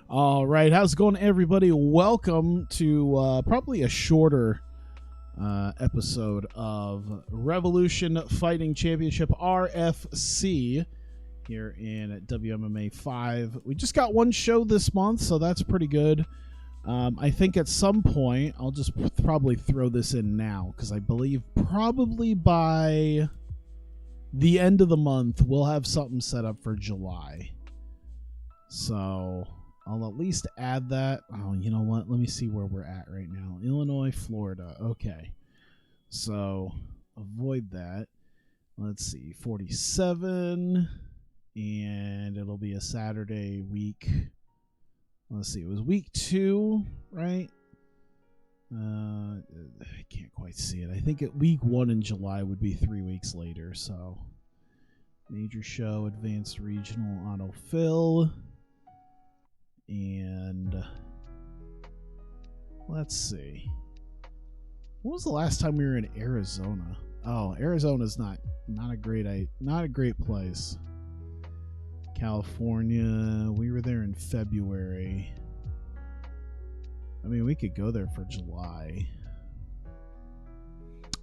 All right, how's it going, everybody? Welcome to probably a shorter episode of Revolution Fighting Championship RFC here in WMMA 5. We just got one show this month, so that's pretty good. I think at some point, I'll just probably throw this in now, because I believe probably by the end of the month, we'll have something set up for July. So I'll at least add that. Oh, you know what? Let me see where we're at right now. Illinois, Florida. Okay. So avoid that. Let's see. 47. And it'll be a Saturday week. Let's see. It was week 2, right? I can't quite see it. I think week 1 in July would be 3 weeks later. So major show, advanced regional autofill. And let's see. When was the last time we were in Arizona? Oh, Arizona's not a great place. California, we were there in February. I mean, we could go there for July.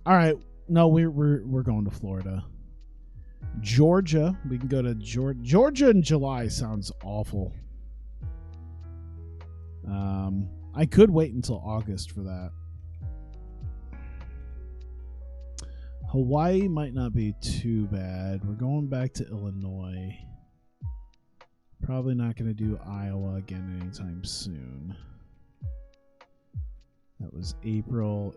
All right, no, we're going to Florida. Georgia, we can go to Georgia. Georgia in July sounds awful. I could wait until August for that. Hawaii might not be too bad. We're going back to Illinois. Probably not going to do Iowa again anytime soon. That was April.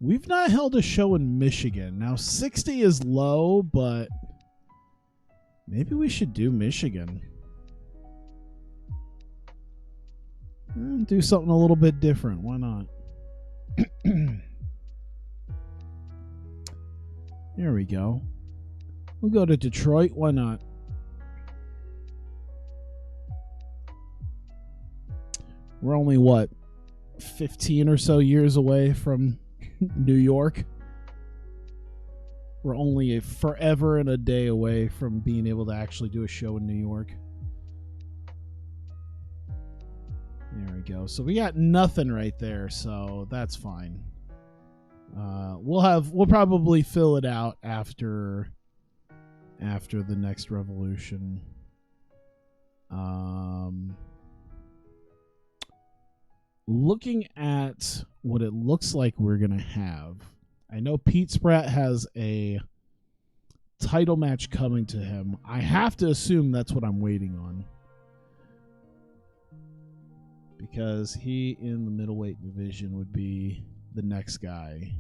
We've not held a show in Michigan. Now, 60 is low, but maybe we should do Michigan. Do something a little bit different. Why not? There we go. We'll go to Detroit. Why not? We're only, 15 or so years away from New York? We're only forever and a day away from being able to actually do a show in New York. There we go. So we got nothing right there, so that's fine. We'll probably fill it out after the next revolution. Looking at what it looks like we're gonna have, I know Pete Spratt has a title match coming to him. I have to assume that's what I'm waiting on, because he in the middleweight division would be the next guy.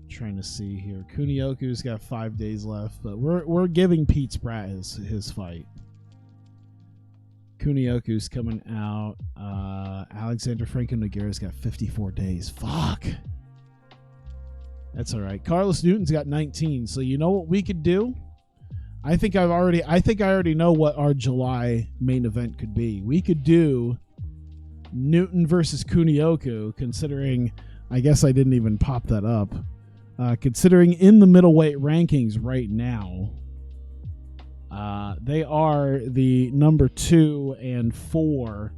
Trying to see here. Kunioku's got 5 days left, but we're giving Pete Spratt his fight. Kunioku's coming out. Alexander Franco Nogueira's got 54 days. Fuck. That's all right. Carlos Newton's got 19. So you know what we could do? I think I already know what our July main event could be. We could do Newton versus Kunioku, considering, I guess I didn't even pop that up. Considering in the middleweight rankings right now, they are the number 2 and 4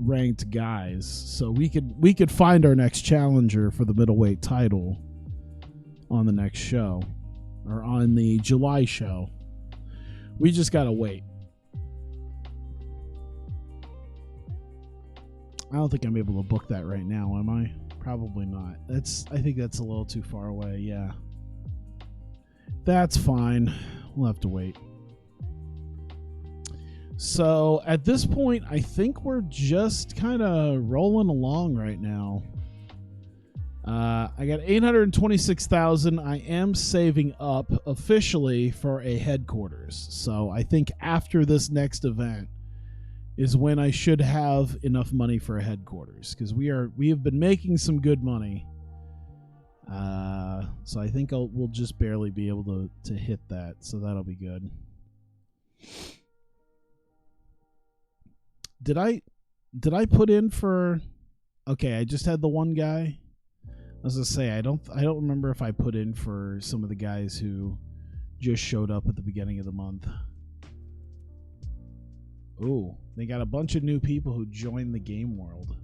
ranked guys. So we could find our next challenger for the middleweight title on the next show, or on the July show. We just gotta wait. I don't think I'm able to book that right now, am I? Probably not. I think that's a little too far away. Yeah, that's fine. We'll have to wait. So at this point, I think we're just kind of rolling along right now. I got 826,000. I am saving up officially for a headquarters. So I think after this next event is when I should have enough money for a headquarters, because we have been making some good money. So I think we'll just barely be able to hit that. So that'll be good. Did I put in for? Okay, I just had the one guy. As I say, I don't remember if I put in for some of the guys who just showed up at the beginning of the month. Oh, they got a bunch of new people who joined the game world.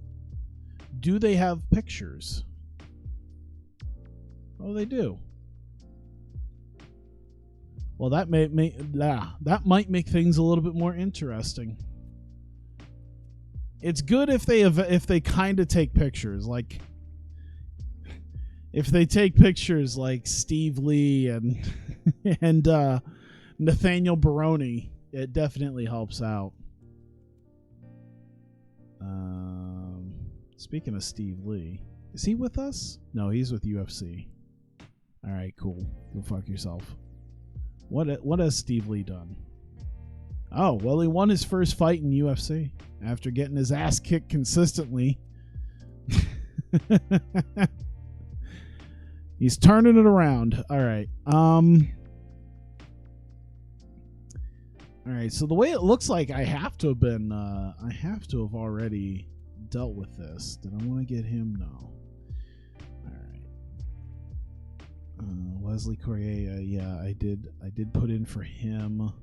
Do they have pictures? Oh, they do. Well, that might make things a little bit more interesting. It's good if they kind of take pictures, like if they take pictures like Steve Lee and and Nathaniel Baroni. It definitely helps out. Speaking of Steve Lee, is he with us? No, he's with UFC. All right, cool. Go fuck yourself. What has Steve Lee done? Oh, well, he won his first fight in UFC after getting his ass kicked consistently. He's turning it around. All right. All right. So the way it looks like I have to have already dealt with this. Did I want to get him? No. All right. Wesley Correa. Yeah, I did put in for him. All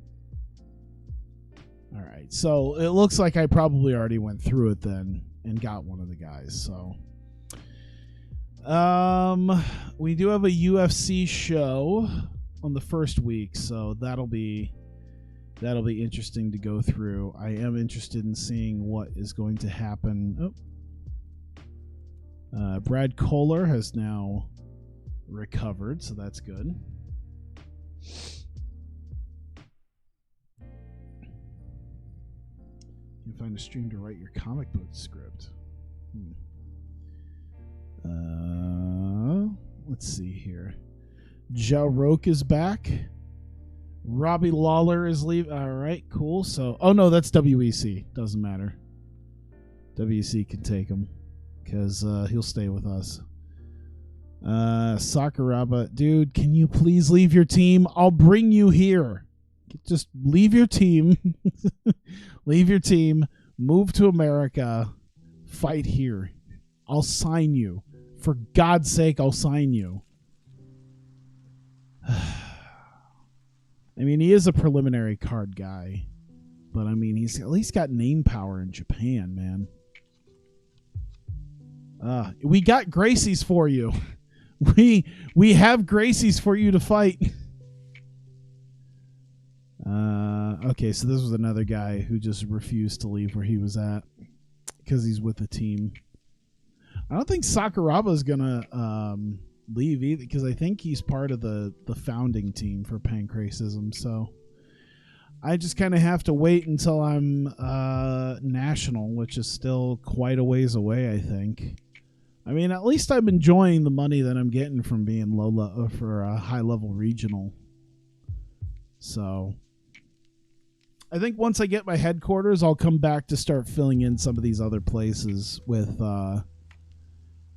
right. So it looks like I probably already went through it then and got one of the guys. So we do have a UFC show on the first week, so that'll be interesting to go through. I am interested in seeing what is going to happen. Brad Kohler has now recovered, so that's good. You can find a stream to write your comic book script. Let's see here. Joe Roke is back. Robbie Lawler is leaving. All right, cool. So, oh no, that's WEC. Doesn't matter. WEC can take him because he'll stay with us. Sakuraba, dude, can you please leave your team? I'll bring you here. Just leave your team. Leave your team. Move to America. Fight here. I'll sign you. For God's sake, I'll sign you. I mean, he is a preliminary card guy, but I mean, he's at least got name power in Japan, man. We got Gracie's for you. We have Gracie's for you to fight. Okay, so this was another guy who just refused to leave where he was at because he's with the team. I don't think Sakuraba's gonna leave either because I think he's part of the founding team for Pancracism. So I just kind of have to wait until I'm national, which is still quite a ways away, I think. I mean, at least I'm enjoying the money that I'm getting from being low for a high-level regional. So I think once I get my headquarters, I'll come back to start filling in some of these other places with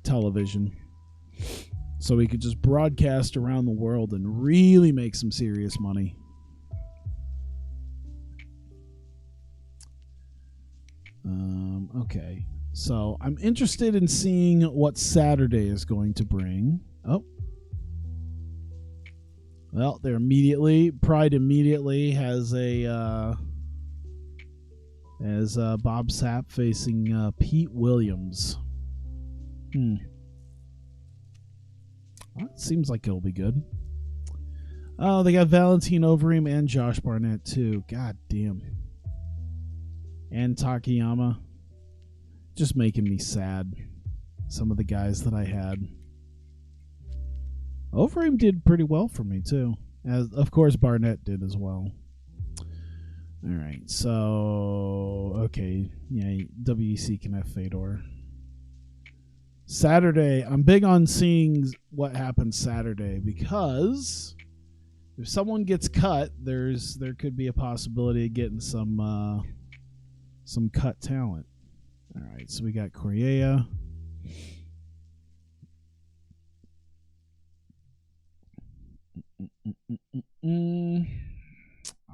television. So we could just broadcast around the world and really make some serious money. Okay. So I'm interested in seeing what Saturday is going to bring. Oh. Well, they're Pride immediately has Bob Sapp facing Pete Williams. Well, it seems like it'll be good. Oh, they got Valentin Overeem and Josh Barnett too. God damn. And Takayama. Just making me sad. Some of the guys that I had. Overeem did pretty well for me too. As of course Barnett did as well. Alright, so okay. Yeah, WEC can have Fedor. Saturday, I'm big on seeing what happens Saturday because if someone gets cut, there could be a possibility of getting some cut talent. All right, so we got Correa.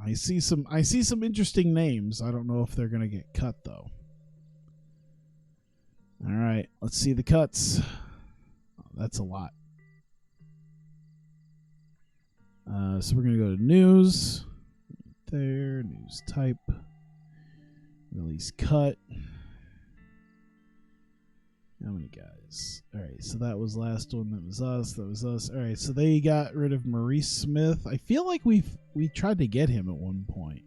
I see some interesting names. I don't know if they're gonna get cut though. All right, let's see the cuts. Oh, That's a lot. So we're going to go to news. There, news type. Release cut. How many guys? All right, so that was last one. That was us. That was us. All right, so they got rid of Maurice Smith. I feel like we tried to get him at one point.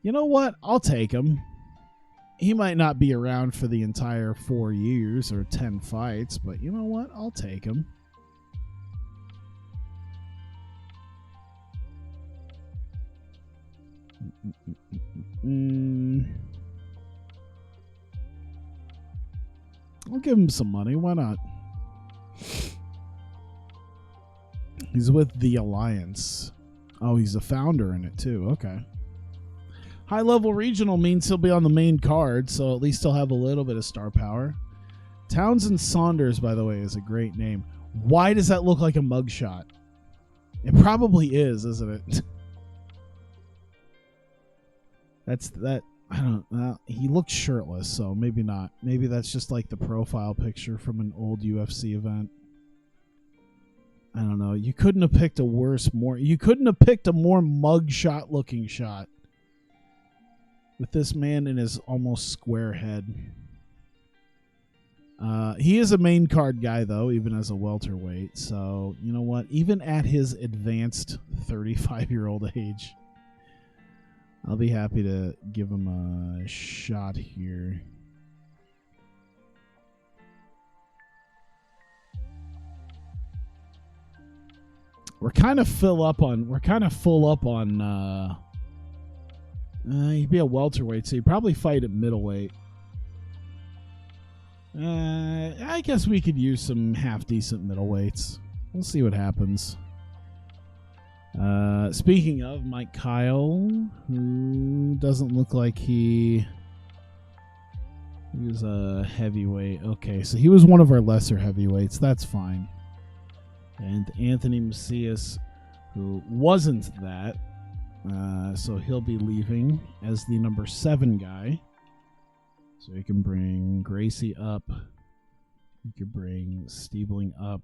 You know what? I'll take him. He might not be around for the entire 4 years or 10 fights, but you know what? I'll take him. I'll give him some money. Why not? He's with the Alliance. Oh, he's a founder in it too. Okay. High level regional means he'll be on the main card, so at least he'll have a little bit of star power. Townsend Saunders, by the way, is a great name. Why does that look like a mugshot? It probably is, isn't it? That's that. I don't know. He looked shirtless, so maybe not. Maybe that's just like the profile picture from an old UFC event. I don't know. You couldn't have picked a you couldn't have picked a more mugshot looking shot with this man in his almost square head. He is a main card guy, though, even as a welterweight. So, you know what? Even at his advanced 35-year-old age, I'll be happy to give him a shot here. We're kind of full up on he'd be a welterweight, so he'd probably fight at middleweight. I guess we could use some half-decent middleweights. We'll see what happens. Speaking of Mike Kyle, who doesn't look like he was a heavyweight. Okay, so he was one of our lesser heavyweights. That's fine. And Anthony Macias, who wasn't that. So he'll be leaving as the number 7 guy. So you can bring Gracie up. You can bring Stiebling up.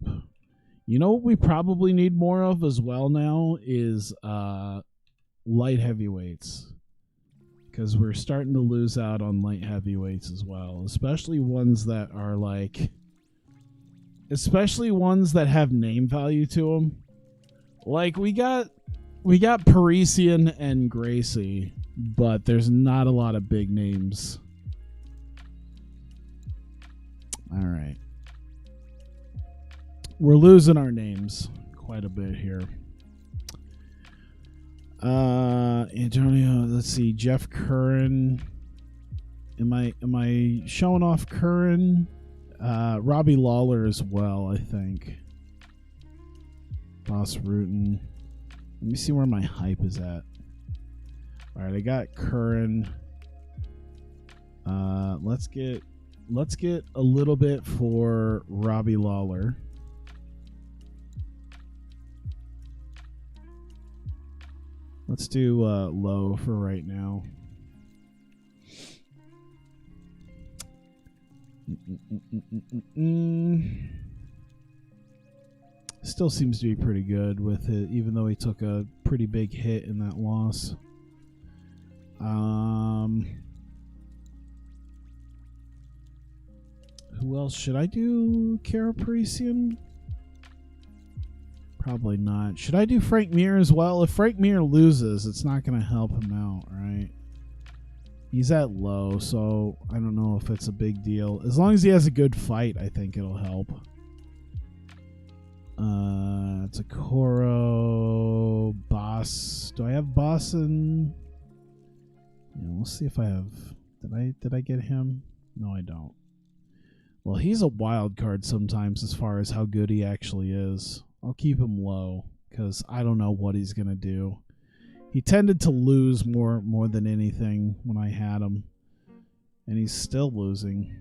You know what we probably need more of as well now is light heavyweights. Because we're starting to lose out on light heavyweights as well. Especially ones that are like... Especially ones that have name value to them. Like we got Parisian and Gracie, but there's not a lot of big names. All right. We're losing our names quite a bit here. Antonio, let's see, Jeff Curran. Am I showing off Curran? Robbie Lawler as well, I think. Boss Rutan. Let me see where my hype is at. All right, I got Curran. Let's get a little bit for Robbie Lawler. Let's do low for right now. Still seems to be pretty good with it, even though he took a pretty big hit in that loss. Who else? Should I do Kara Parisian? Probably not. Should I do Frank Mir as well? If Frank Mir loses, it's not going to help him out, right? He's at low, so I don't know if it's a big deal. As long as he has a good fight, I think it'll help. Takoro, Boss. Do I have Boss in? Yeah, we'll see if I have. Did I get him? No, I don't. Well, he's a wild card sometimes as far as how good he actually is. I'll keep him low because I don't know what he's gonna do. He tended to lose more than anything when I had him, and he's still losing.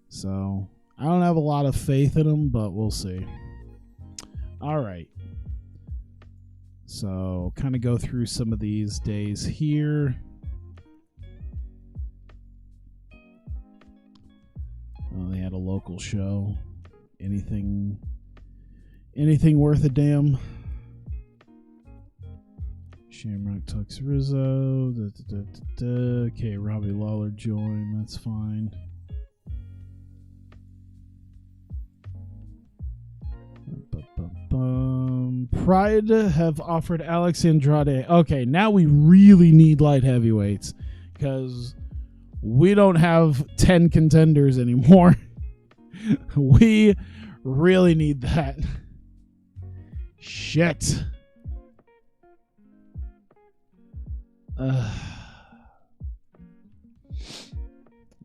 So I don't have a lot of faith in him, but we'll see. All right. So kind of go through some of these days here. local show. Anything worth a damn. Shamrock Tux Rizzo. Okay, Robbie Lawler joined. That's fine. Pride have offered Alex Andrade. Okay, now we really need light heavyweights because we don't have 10 contenders anymore. We really need that. Shit.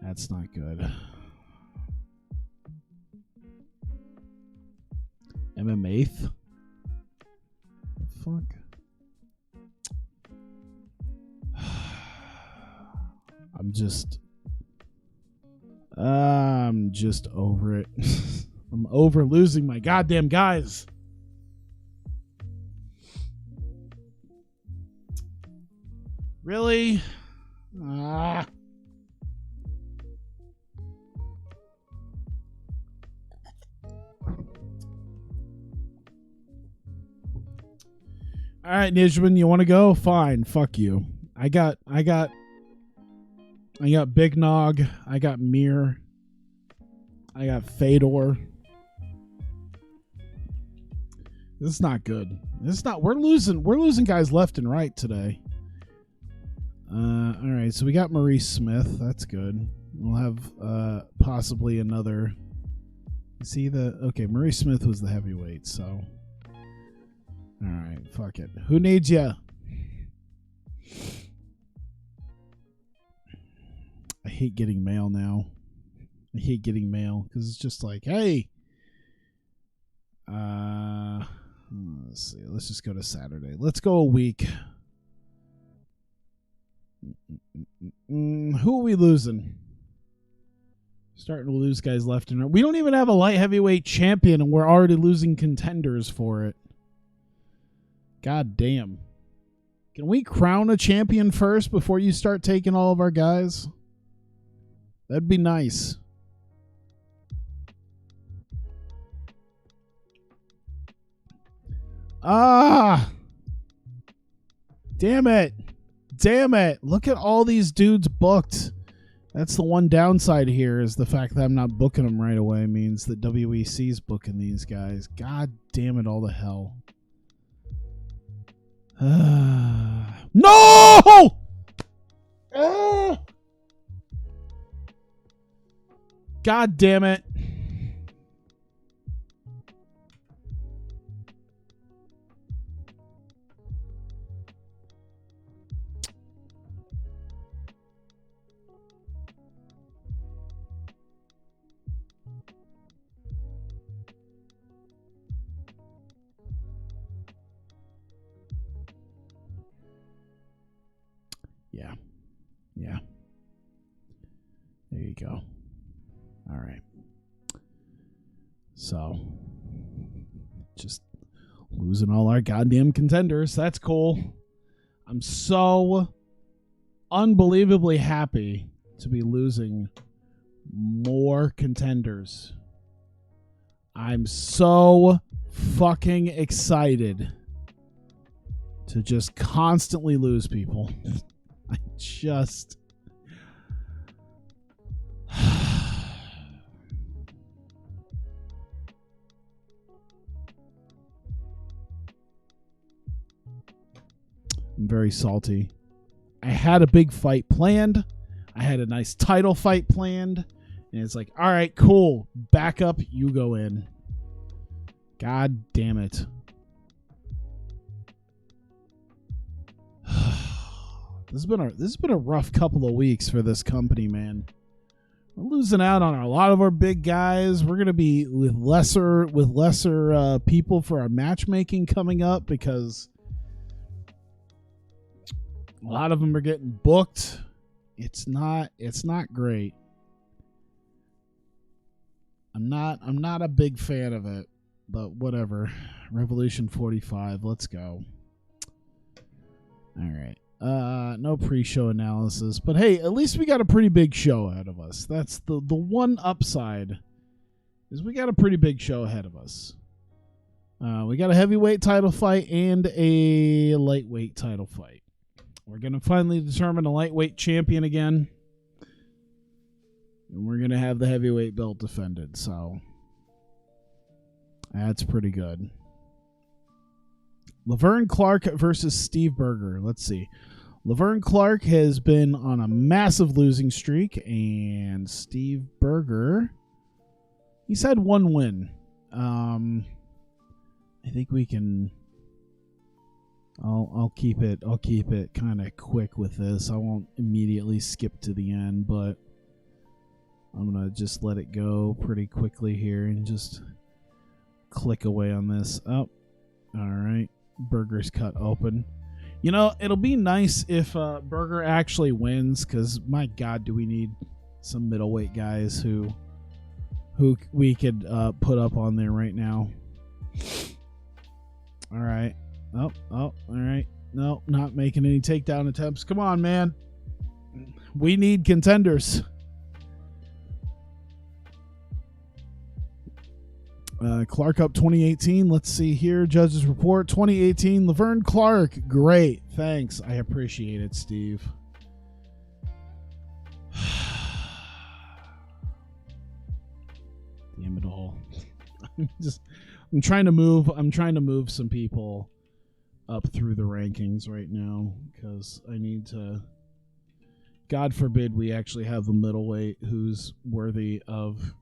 That's not good. MMA? The fuck? I'm just over it. I'm over losing my goddamn guys. Really? All right, Nijman, you want to go? Fine. Fuck you. I got Big Nog. I got Mir. I got Fedor. This is not good. This is not. We're losing guys left and right today. All right, so we got Maurice Smith. That's good. We'll have possibly another. See okay, Maurice Smith was the heavyweight, so. All right, fuck it. Who needs ya? I hate getting mail now. I hate getting mail because it's just like, hey. Let's see. Let's just go to Saturday. Let's go a week. Who are we losing? Starting to lose guys left and right. We don't even have a light heavyweight champion, and we're already losing contenders for it. God damn. Can we crown a champion first before you start taking all of our guys? That'd be nice. Damn it. Damn it. Look at all these dudes booked. That's the one downside here, is the fact that I'm not booking them right away means that WEC's booking these guys. God damn it all to hell. No! God damn it. Yeah. There you go. All right. So, just losing all our goddamn contenders. That's cool. I'm so unbelievably happy to be losing more contenders. I'm so fucking excited to just constantly lose people. I just... I'm very salty. I had a big fight planned. I had a nice title fight planned. And it's like, all right, cool. Back up, you go in. God damn it. This has been a rough couple of weeks for this company, man. We're losing out on a lot of our big guys. We're gonna be with lesser people for our matchmaking coming up because a lot of them are getting booked. It's not great. I'm not a big fan of it, but whatever. Revolution 45, let's go. All right. No pre-show analysis, but hey, at least we got a pretty big show ahead of us. That's the one upside is we got a pretty big show ahead of us. We got a heavyweight title fight and a lightweight title fight. We're going to finally determine a lightweight champion again. And we're going to have the heavyweight belt defended. So that's pretty good. Laverne Clark versus Steve Berger. Let's see. Laverne Clark has been on a massive losing streak. And Steve Berger, he's had one win. I think we can. I'll keep it kind of quick with this. I won't immediately skip to the end, but I'm gonna just let it go pretty quickly here and just click away on this. Oh, all right. Berger's cut open. You know, it'll be nice if Berger actually wins, because my God, do we need some middleweight guys who we could put up on there right now. All right. Oh, all right. No, not making any takedown attempts. Come on, man. We need contenders. Clark up 2018. Let's see here. Judges report 2018. Laverne Clark. Great. Thanks. I appreciate it, Steve. Damn it all. I'm trying to move some people up through the rankings right now, because I need to, God forbid we actually have a middleweight who's worthy of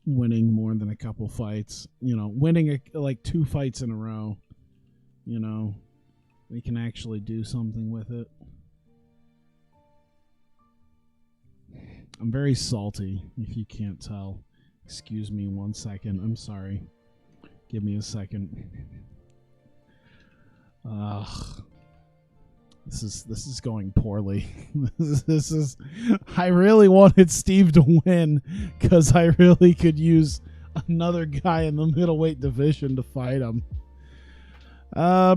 winning more than a couple fights, you know, winning like 2 fights in a row, you know, we can actually do something with it. I'm very salty, if you can't tell. Excuse me 1 second. I'm sorry. Give me a second. This is going poorly. This is. I really wanted Steve to win, because I really could use another guy in the middleweight division to fight him.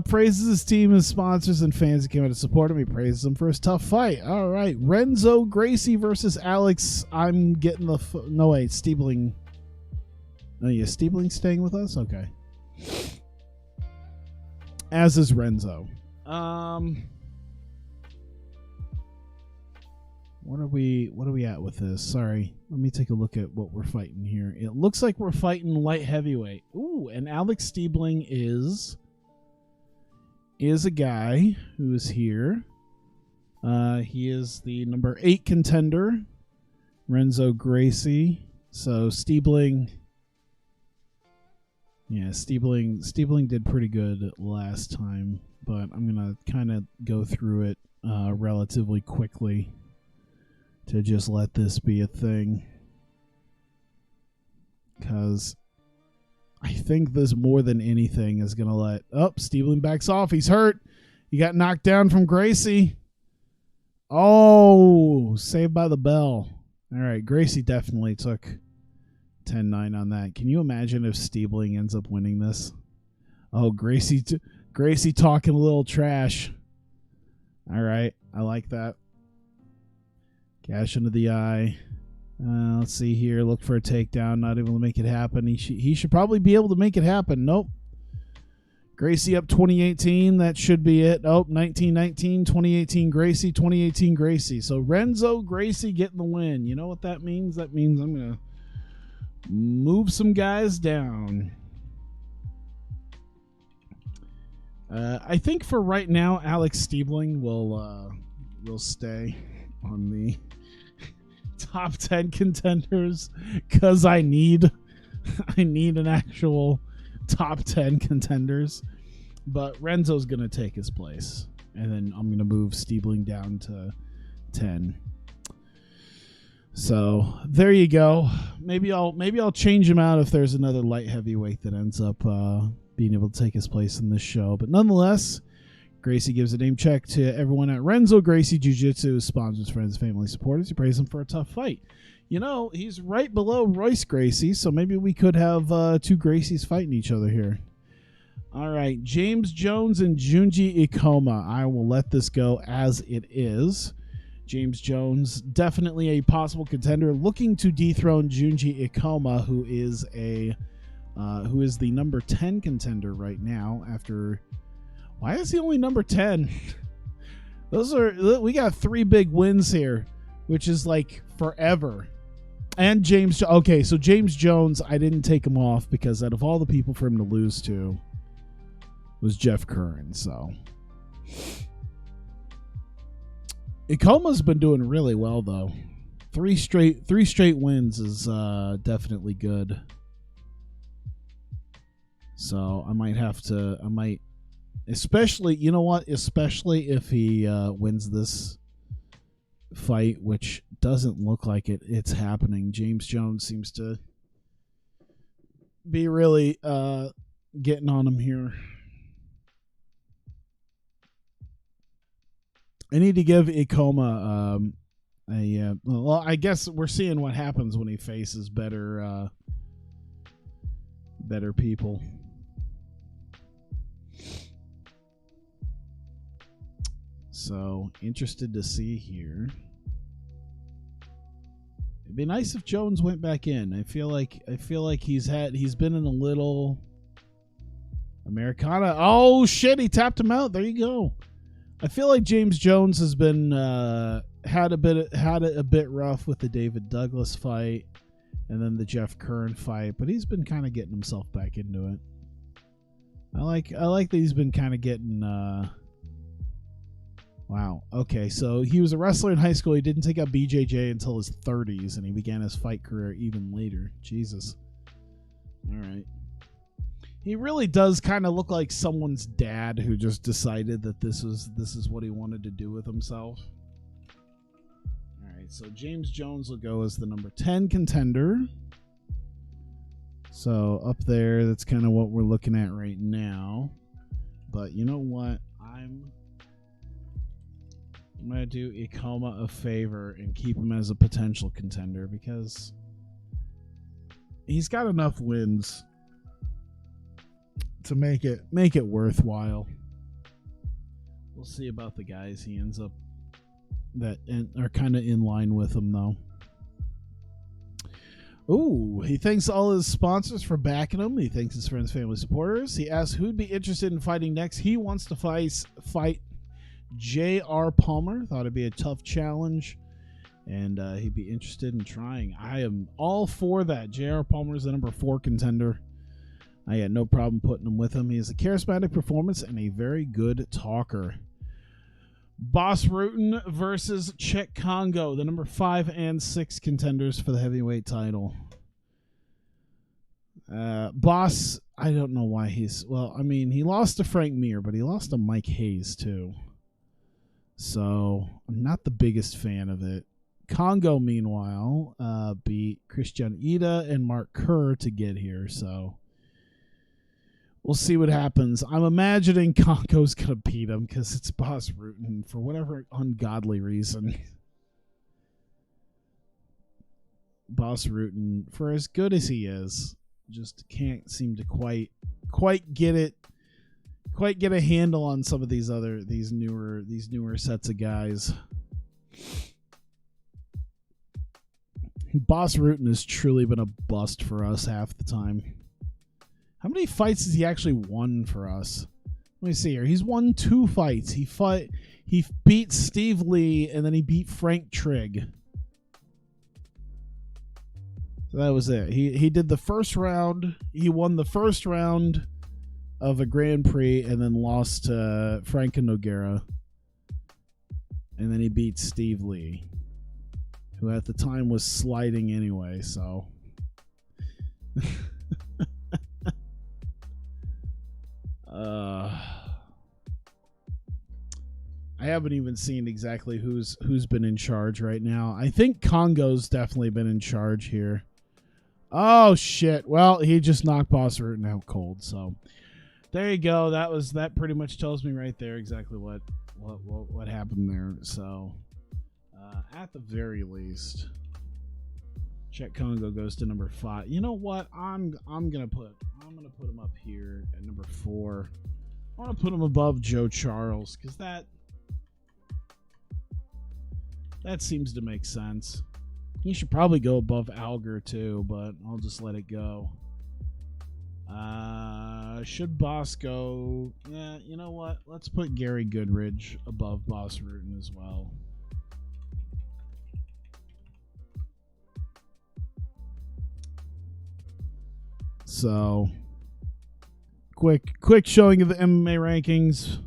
Praises his team, his sponsors, and fans that came out to support him. He praises him for his tough fight. All right, Renzo Gracie versus Alex. I'm getting the no wait, Stiebling. Oh yeah, Stiebling staying with us. Okay. As is Renzo. What are we at with this? Sorry. Let me take a look at what we're fighting here. It looks like we're fighting light heavyweight. Ooh, and Alex Stiebling is a guy who is here. He is the number 8 contender. Renzo Gracie. So Stiebling. Yeah, Stiebling did pretty good last time, but I'm going to kind of go through it relatively quickly to just let this be a thing. Because I think this more than anything is going to let... Oh, Stiebling backs off. He's hurt. He got knocked down from Gracie. Oh, saved by the bell. All right, Gracie definitely took 10-9 on that. Can you imagine if Stiebling ends up winning this? Oh, Gracie talking a little trash. All right, I like that. Gash into the eye. Let's see here. Look for a takedown. Not able to make it happen. He should probably be able to make it happen. Nope. Gracie up 2018. That should be it. Oh, 1919, 2018 Gracie, 2018 Gracie. So Renzo Gracie getting the win. You know what that means? That means I'm going to move some guys down. I think for right now, Alex Stiebling will stay on the top 10 contenders, because I need an actual top 10 contenders. But Renzo's gonna take his place, and then I'm gonna move Stiebling down to 10. So there you go. Maybe I'll change him out if there's another light heavyweight that ends up being able to take his place in this show. But nonetheless, Gracie gives a name check to everyone at Renzo Gracie Jiu-Jitsu, sponsors, friends, family, supporters. He praise him for a tough fight. You know, he's right below Royce Gracie, so maybe we could have 2 Gracies fighting each other here. All right, James Jones and Junji Ikoma. I will let this go as it is. James Jones, definitely a possible contender, looking to dethrone Junji Ikoma, who is the number 10 contender right now. After, why is he only number 10? We got 3 big wins here, which is like forever. And okay, so James Jones, I didn't take him off because out of all the people for him to lose to was Jeff Curran. So Ikoma's been doing really well though. 3 straight wins is definitely good. So I might, especially, you know what? Especially if he wins this fight, which doesn't look like it's happening. James Jones seems to be really getting on him here. I need to give Ikoma well, I guess we're seeing what happens when he faces better people. So interested to see here. It'd be nice if Jones went back in. I feel like he's been in a little Americana. Oh shit, he tapped him out. There you go. I feel like James Jones has been had it a bit rough with the David Douglas fight and then the Jeff Curran fight, but he's been kind of getting himself back into it. I like that he's been kind of getting wow. Okay, so he was a wrestler in high school. He didn't take up BJJ until his 30s, and he began his fight career even later. Jesus. All right. He really does kind of look like someone's dad who just decided that this is what he wanted to do with himself. All right, so James Jones will go as the number 10 contender. So up there, that's kind of what we're looking at right now. But you know what? I'm going to do Ikoma a favor and keep him as a potential contender because he's got enough wins to make it worthwhile. We'll see about the guys he ends up that are kind of in line with him though. Ooh, he thanks all his sponsors for backing him. He thanks his friends, family, supporters. He asks who'd be interested in fighting next. He wants to fight J.R. Palmer. Thought it'd be a tough challenge, and he'd be interested in trying. I am all for that. J.R. Palmer is the number 4 contender. I had no problem putting him with him. He has a charismatic performance and a very good talker. Boss Rutan versus Czech Congo, the number 5 and 6 contenders for the heavyweight title. Boss, I don't know why he's... Well, I mean, he lost to Frank Mir, but he lost to Mike Hayes, too. So, I'm not the biggest fan of it. Congo, meanwhile, beat Christian Ida and Mark Kerr to get here, so... We'll see what happens. I'm imagining Congo's going to beat him because it's Boss Rutan for whatever ungodly reason. Boss Rutan, for as good as he is, just can't seem to quite get a handle on some of these newer sets of guys. Boss Rutan has truly been a bust for us half the time. How many fights has he actually won for us? Let me see here. He's won 2 fights. He beat Steve Lee, and then he beat Frank Trigg. So that was it. He did the first round. He won the first round of a Grand Prix, and then lost to Franco Nogueira. And then he beat Steve Lee, who at the time was sliding anyway, so... I haven't even seen exactly who's been in charge right now. I think Congo's definitely been in charge here. Oh shit. Well, he just knocked Boss Rutan out cold, so there you go. That pretty much tells me right there exactly what happened there. So at the very least, Czech Congo goes to number 5. You know what? I'm gonna put him up here at number 4. I want to put him above Joe Charles because That seems to make sense. He should probably go above Alger too, but I'll just let it go. Should Boss go? Yeah, you know what? Let's put Gary Goodridge above Boss Rutan as well. So, quick showing of the MMA rankings.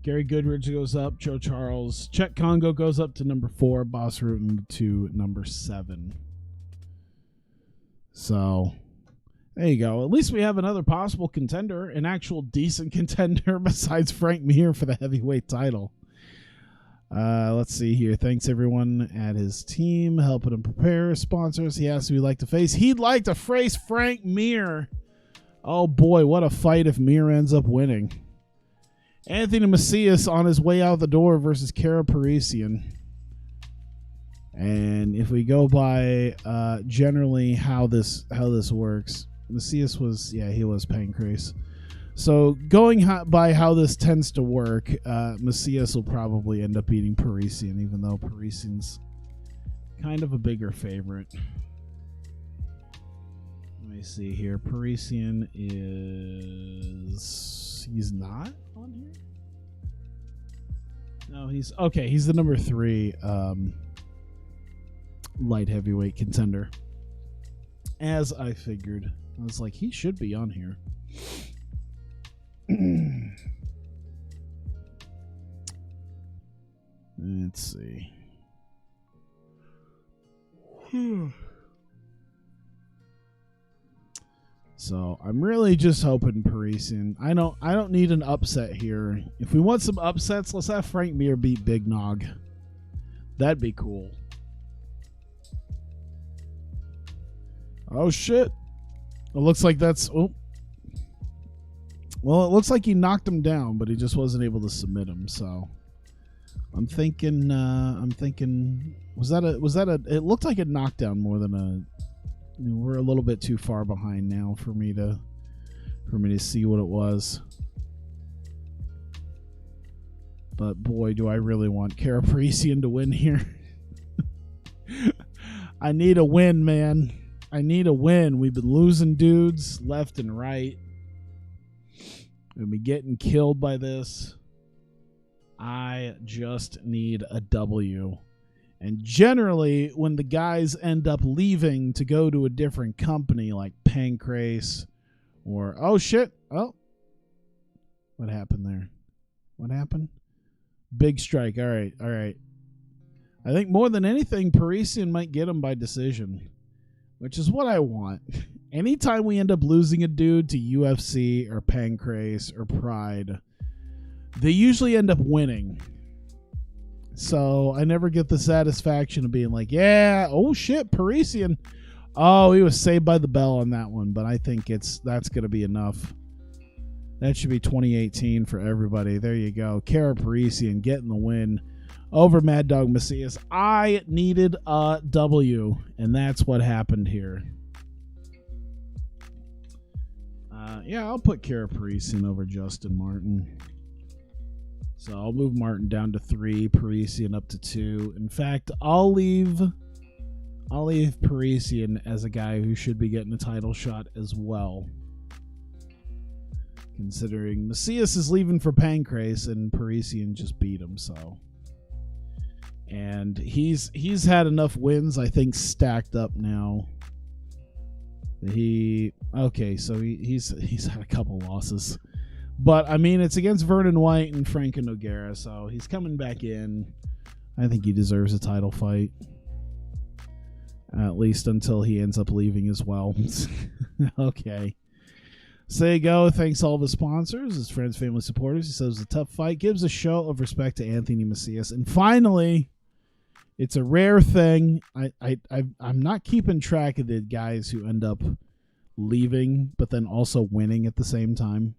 Gary Goodridge goes up. Joe Charles. Chet Congo goes up to number 4. Boss Rutan to number 7. So, there you go. At least we have another possible contender, an actual decent contender besides Frank Mir for the heavyweight title. Let's see here. Thanks everyone at his team helping him prepare. Sponsors. He asked who he'd like to face. He'd like to face Frank Mir. Oh boy, what a fight if Mir ends up winning. Anthony Macias on his way out the door versus Kara Parisian. And if we go by generally how this works, Macias was, he was pancreas. So going by how this tends to work, Macias will probably end up beating Parisian, even though Parisian's kind of a bigger favorite. Let me see here. Parisian he's not on here? No, he's the number 3 light heavyweight contender. As I figured. I was like, he should be on here. Let's see. So I'm really just hoping Parisian. I don't need an upset here. If we want some upsets, let's have Frank Mir beat Big Nog. That'd be cool. Oh shit. It looks like that's well, it looks like he knocked him down, but he just wasn't able to submit him, so I'm thinking was that a it looked like a knockdown more than a we're a little bit too far behind now for me to see what it was. But boy, do I really want Kara Parisian to win here. I need a win, man. I need a win. We've been losing dudes left and right. We'll be getting killed by this. I just need a W. And generally, when the guys end up leaving to go to a different company like Pancrase or... Oh, shit. Oh. What happened there? What happened? Big strike. All right. All right. I think more than anything, Parisian might get him by decision, which is what I want. Anytime we end up losing a dude to UFC or Pancrase or Pride, they usually end up winning. So I never get the satisfaction of being like, yeah, oh shit, Parisian. Oh, he was saved by the bell on that one, but I think that's going to be enough. That should be 2018 for everybody. There you go. Kara Parisian getting the win over Mad Dog Macias. I needed a W, and that's what happened here. Yeah, I'll put Kara Parisian over Justin Martin. So I'll move Martin down to 3, Parisian up to 2. In fact, I'll leave Parisian as a guy who should be getting a title shot as well. Considering Macias is leaving for Pancrase and Parisian just beat him, so. And he's had enough wins, I think, stacked up now. He's had a couple losses. But, I mean, it's against Vernon White and Franco Nogueira, so he's coming back in. I think he deserves a title fight. At least until he ends up leaving as well. Okay. Say go. Thanks all of his sponsors, his friends, family, supporters. He says it's a tough fight. Gives a show of respect to Anthony Macias. And finally, it's a rare thing. I'm not keeping track of the guys who end up leaving, but then also winning at the same time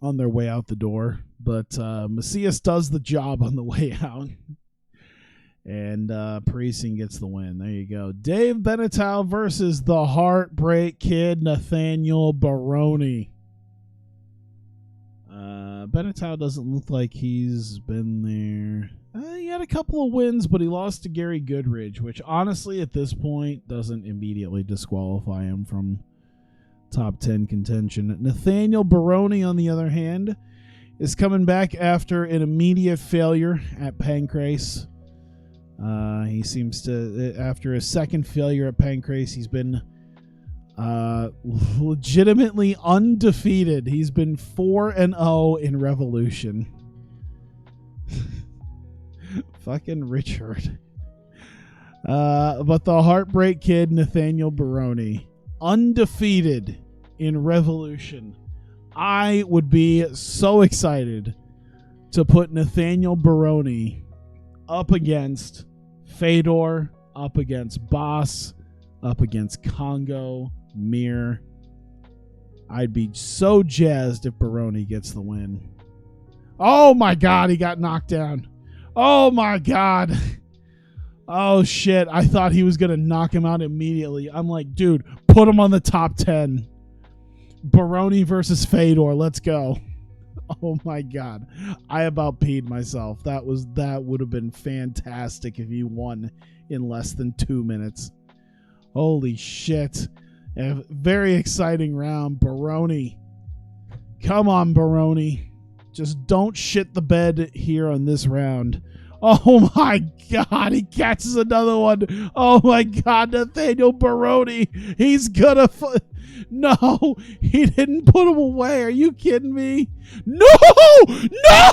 on their way out the door. But Macias does the job on the way out. And Parisian gets the win. There you go. Dave Beneteau versus the Heartbreak Kid, Nathaniel Baroni. Benetau doesn't look like he's been there. He had a couple of wins, but he lost to Gary Goodridge, which honestly at this point doesn't immediately disqualify him from top 10 contention. Nathaniel Baroni, on the other hand, is coming back after an immediate failure at Pancrase. He seems to, after a second failure at Pancrase, he's been legitimately undefeated. He's been 4-0 in Revolution. Fucking Richard. But the Heartbreak Kid, Nathaniel Baroni, undefeated in Revolution. I would be so excited to put Nathaniel Baroni up against Fedor, up against Boss, up against Congo, Mir. I'd be so jazzed if Baroni gets the win. Oh my God, he got knocked down. Oh my God. Oh shit, I thought he was going to knock him out immediately. I'm like, dude, put him on the top 10. Baroni versus Fedor, let's go. Oh my God, I about peed myself. That would have been fantastic if he won in less than 2 minutes. Holy shit. A very exciting round. Baroni. Come on, Baroni. Just don't shit the bed here on this round. Oh my God, he catches another one. Oh my God, Nathaniel Baroni. He's gonna... No, he didn't put him away. Are you kidding me? No! No!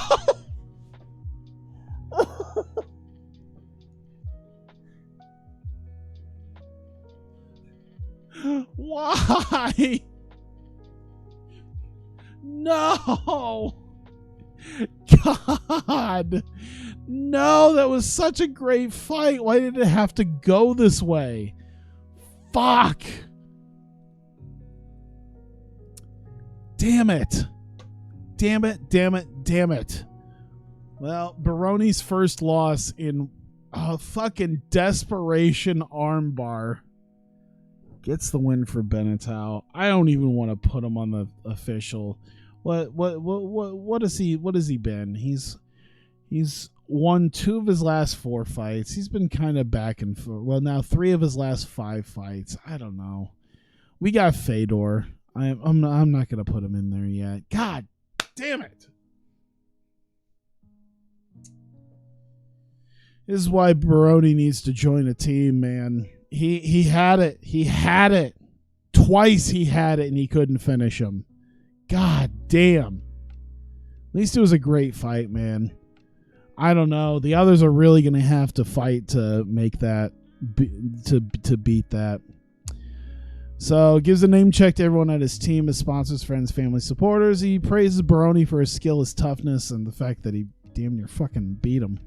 Why? No! God! No, that was such a great fight. Why did it have to go this way? Fuck! Damn it. Damn it, damn it, damn it. Well, Baroni's first loss in a fucking desperation armbar gets the win for Benetau. I don't even want to put him on the official. What has he been? He's won 2 of his last 4 fights. He's been kind of back and forth. Well, now 3 of his last 5 fights. I don't know. We got Fedor. I'm not going to put him in there yet. God damn it. This is why Baroni needs to join a team, man. He had it. He had it. Twice he had it and he couldn't finish him. God damn. At least it was a great fight, man. I don't know. The others are really going to have to fight to make that, to beat that. So, gives a name check to everyone at his team, his sponsors, friends, family, supporters. He praises Baroni for his skill, his toughness, and the fact that he damn near fucking beat him.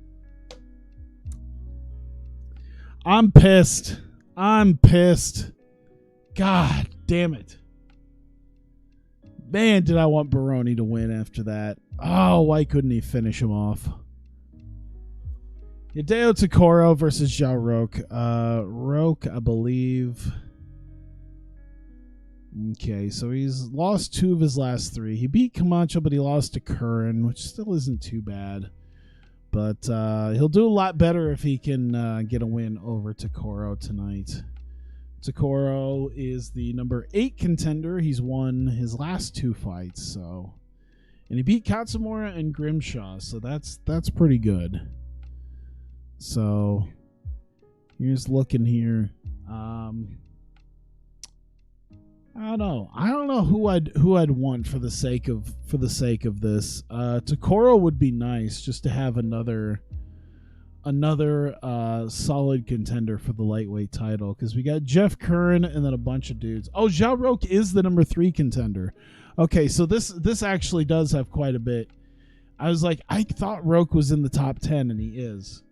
I'm pissed. I'm pissed. God damn it. Man, did I want Baroni to win after that. Oh, why couldn't he finish him off? Hideo Takoro versus Zhao Roque. Roque, I believe... Okay, so he's lost 2 of his last 3. He beat Camacho, but he lost to Curran, which still isn't too bad. But he'll do a lot better if he can get a win over Takoro tonight. Takoro is the number 8 contender. He's won his last 2 fights, so, and he beat Katsumura and Grimshaw, so that's pretty good. So here's looking here. I don't know who I'd want for the sake of this. Takoro would be nice just to have another solid contender for the lightweight title, because we got Jeff Curran and then a bunch of dudes. Oh, Zhao Roque is the number 3 contender. Okay, so this actually does have quite a bit. I was like, I thought Roque was in the top 10, and he is.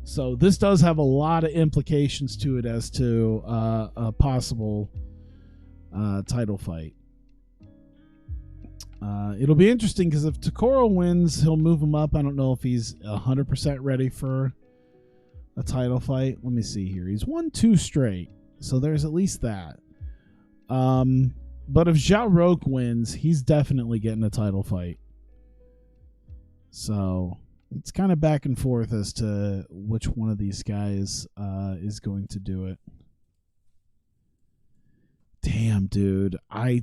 So this does have a lot of implications to it as to a possible title fight. It'll be interesting because if Takoro wins, he'll move him up. I don't know if he's 100% ready for a title fight. Let me see here. He's won 2 straight, so there's at least that. But if Zhao Roque wins, he's definitely getting a title fight. So it's kind of back and forth as to which one of these guys is going to do it. Damn, dude. I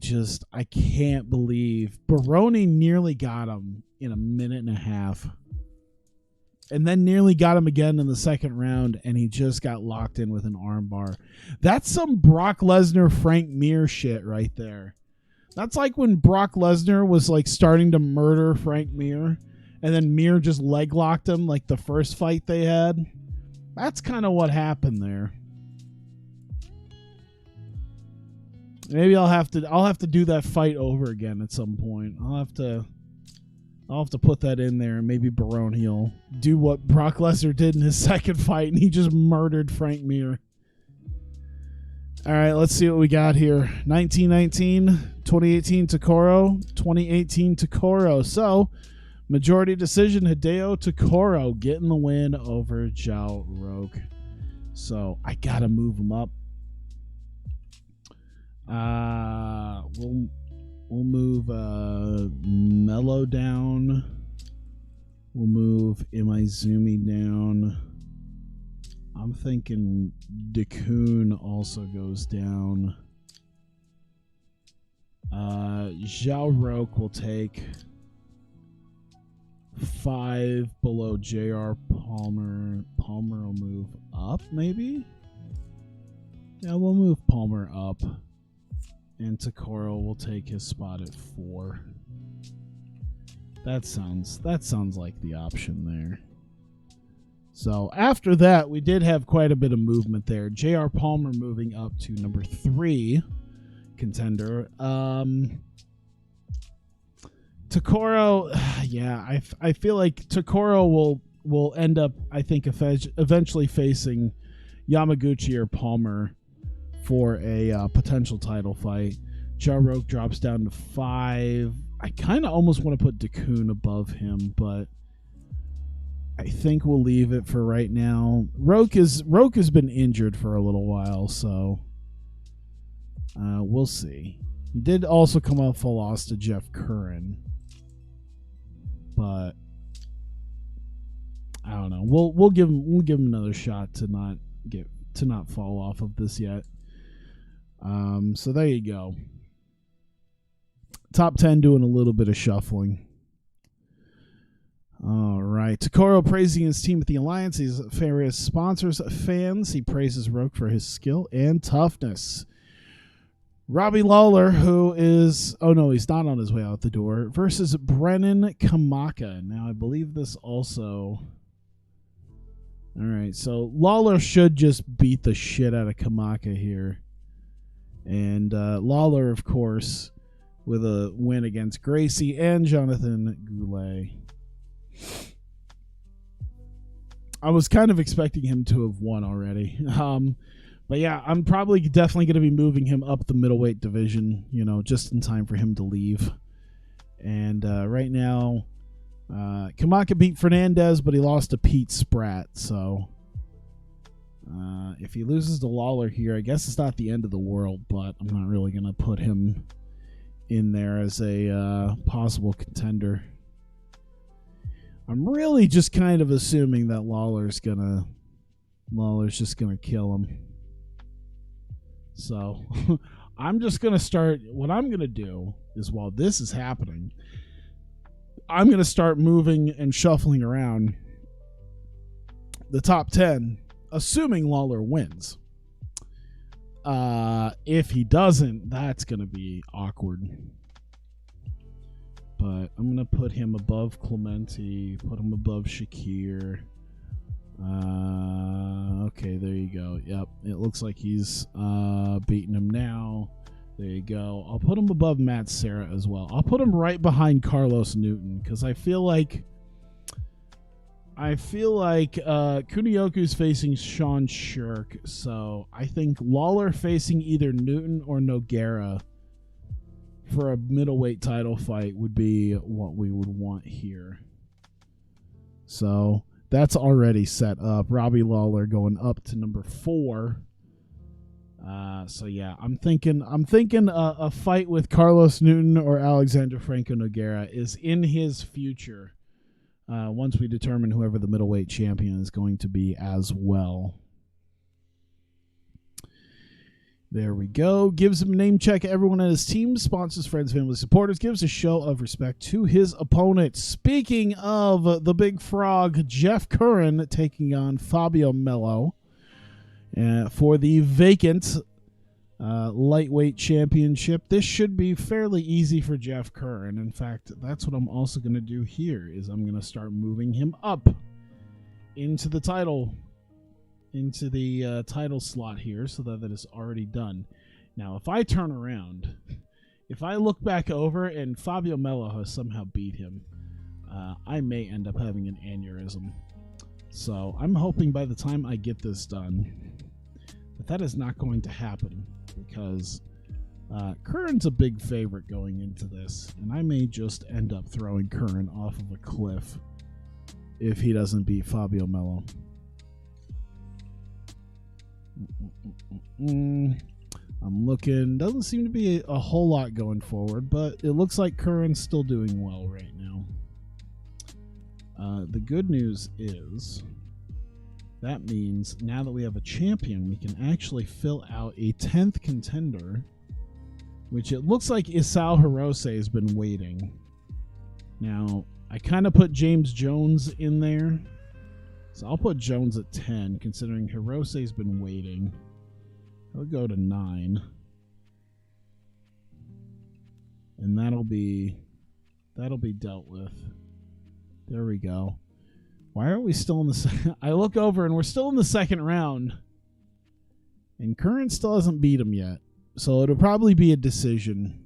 can't believe Baroni nearly got him in a minute and a half. And then nearly got him again in the second round, and he just got locked in with an armbar. That's some Brock Lesnar, Frank Mir shit right there. That's like when Brock Lesnar was like starting to murder Frank Mir, and then Mir just leg locked him like the first fight they had. That's kind of what happened there. Maybe I'll have to do that fight over again at some point. I'll have to put that in there, and maybe Baroni will do what Brock Lesnar did in his second fight, and he just murdered Frank Mir. All right, let's see what we got here. 1919, 2018 Takoro, 2018 Takoro. So, majority decision, Hideo Takoro getting the win over Zhao Roque. So, I got to move him up. We'll move Mello down. We'll move Imaizumi down. I'm thinking Dakun also goes down. Zhao Roque will take 5 below JR Palmer. Palmer will move up, maybe? Yeah, we'll move Palmer up. And Takoro will take his spot at 4. That sounds like the option there. So after that, we did have quite a bit of movement there. JR Palmer moving up to number 3 contender. Takoro, yeah, I feel like Takoro will end up, I think, eventually facing Yamaguchi or Palmer for a potential title fight. Zhao Roque drops down to 5. I kind of almost want to put Dakun above him, but I think we'll leave it for right now. Roque has been injured for a little while, so we'll see. He did also come off a loss to Jeff Curran, but I don't know. We'll give him another shot to not fall off of this yet. So there you go. Top 10 doing a little bit of shuffling. All right. Takoro praising his team at the Alliance. He's various sponsors, fans. He praises Roque for his skill and toughness. Robbie Lawler, who is... Oh, no, he's not on his way out the door. Versus Brennan Kamaka. Now, I believe this also... All right, so Lawler should just beat the shit out of Kamaka here. And Lawler, of course, with a win against Gracie and Jonathan Goulet. I was kind of expecting him to have won already. But yeah, I'm probably definitely going to be moving him up the middleweight division, just in time for him to leave. And right now, Kamaka beat Fernandez, but he lost to Pete Spratt. So if he loses to Lawler here, I guess it's not the end of the world, but I'm not really going to put him in there as a possible contender. I'm really just kind of assuming that Lawler's just gonna kill him. So I'm just gonna start. What I'm gonna do is, while this is happening, I'm gonna start moving and shuffling around the top 10, assuming Lawler wins. If he doesn't, that's gonna be awkward. But I'm going to put him above Clemente, put him above Shakir. Okay, there you go. Yep, it looks like he's beating him now. There you go. I'll put him above Matt Serra as well. I'll put him right behind Carlos Newton because I feel like Kunioku's facing Sean Shirk. So I think Lawler facing either Newton or Nogueira for a middleweight title fight would be what we would want here. So that's already set up. Robbie Lawler going up to number 4. So yeah, I'm thinking a fight with Carlos Newton or Alexander Franco Nogueira is in his future once we determine whoever the middleweight champion is going to be as well. There we go. Gives him a name check. Everyone on his team, sponsors, friends, family, supporters. Gives a show of respect to his opponent. Speaking of the big frog, Jeff Curran taking on Fabio Melo for the vacant lightweight championship. This should be fairly easy for Jeff Curran. In fact, that's what I'm also going to do here is I'm going to start moving him up into the title slot here so that is already done. Now, if I turn around, if I look back over and Fabio Melo has somehow beat him, I may end up having an aneurysm. So I'm hoping by the time I get this done that is not going to happen, because Curran's a big favorite going into this, and I may just end up throwing Curran off of a cliff if he doesn't beat Fabio Melo. I'm looking. Doesn't seem to be a whole lot going forward, but it looks like Curran's still doing well right now. The good news is that means now that we have a champion, we can actually fill out a 10th contender, which it looks like Isao Hirose has been waiting. Now, I kind of put James Jones in there. So I'll put Jones at 10, considering Hirose's been waiting. I'll go to 9. And that'll be dealt with. There we go. Why aren't we still in the I look over and we're still in the second round. And Curran still hasn't beat him yet. So it'll probably be a decision.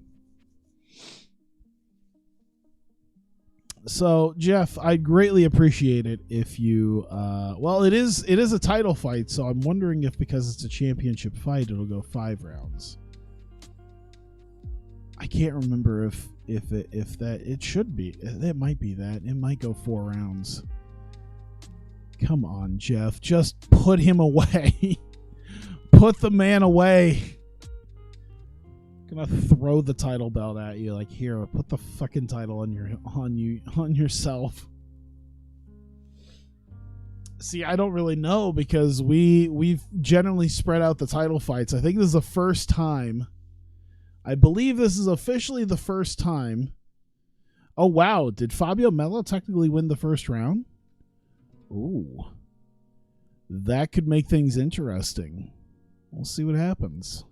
So, Jeff, I'd greatly appreciate it if you, well, it is a title fight, so I'm wondering if because it's a championship fight, it'll go 5 rounds. I can't remember if it should be. It might be that. It might go 4 rounds. Come on, Jeff. Just put him away. Put the man away. Gonna throw the title belt at you, like, here, put the fucking title on yourself. See, I don't really know, because we've generally spread out the title fights. I think this is the first time. I believe this is officially the first time. Oh wow, did Fabio Melo technically win the first round? Ooh. That could make things interesting. We'll see what happens.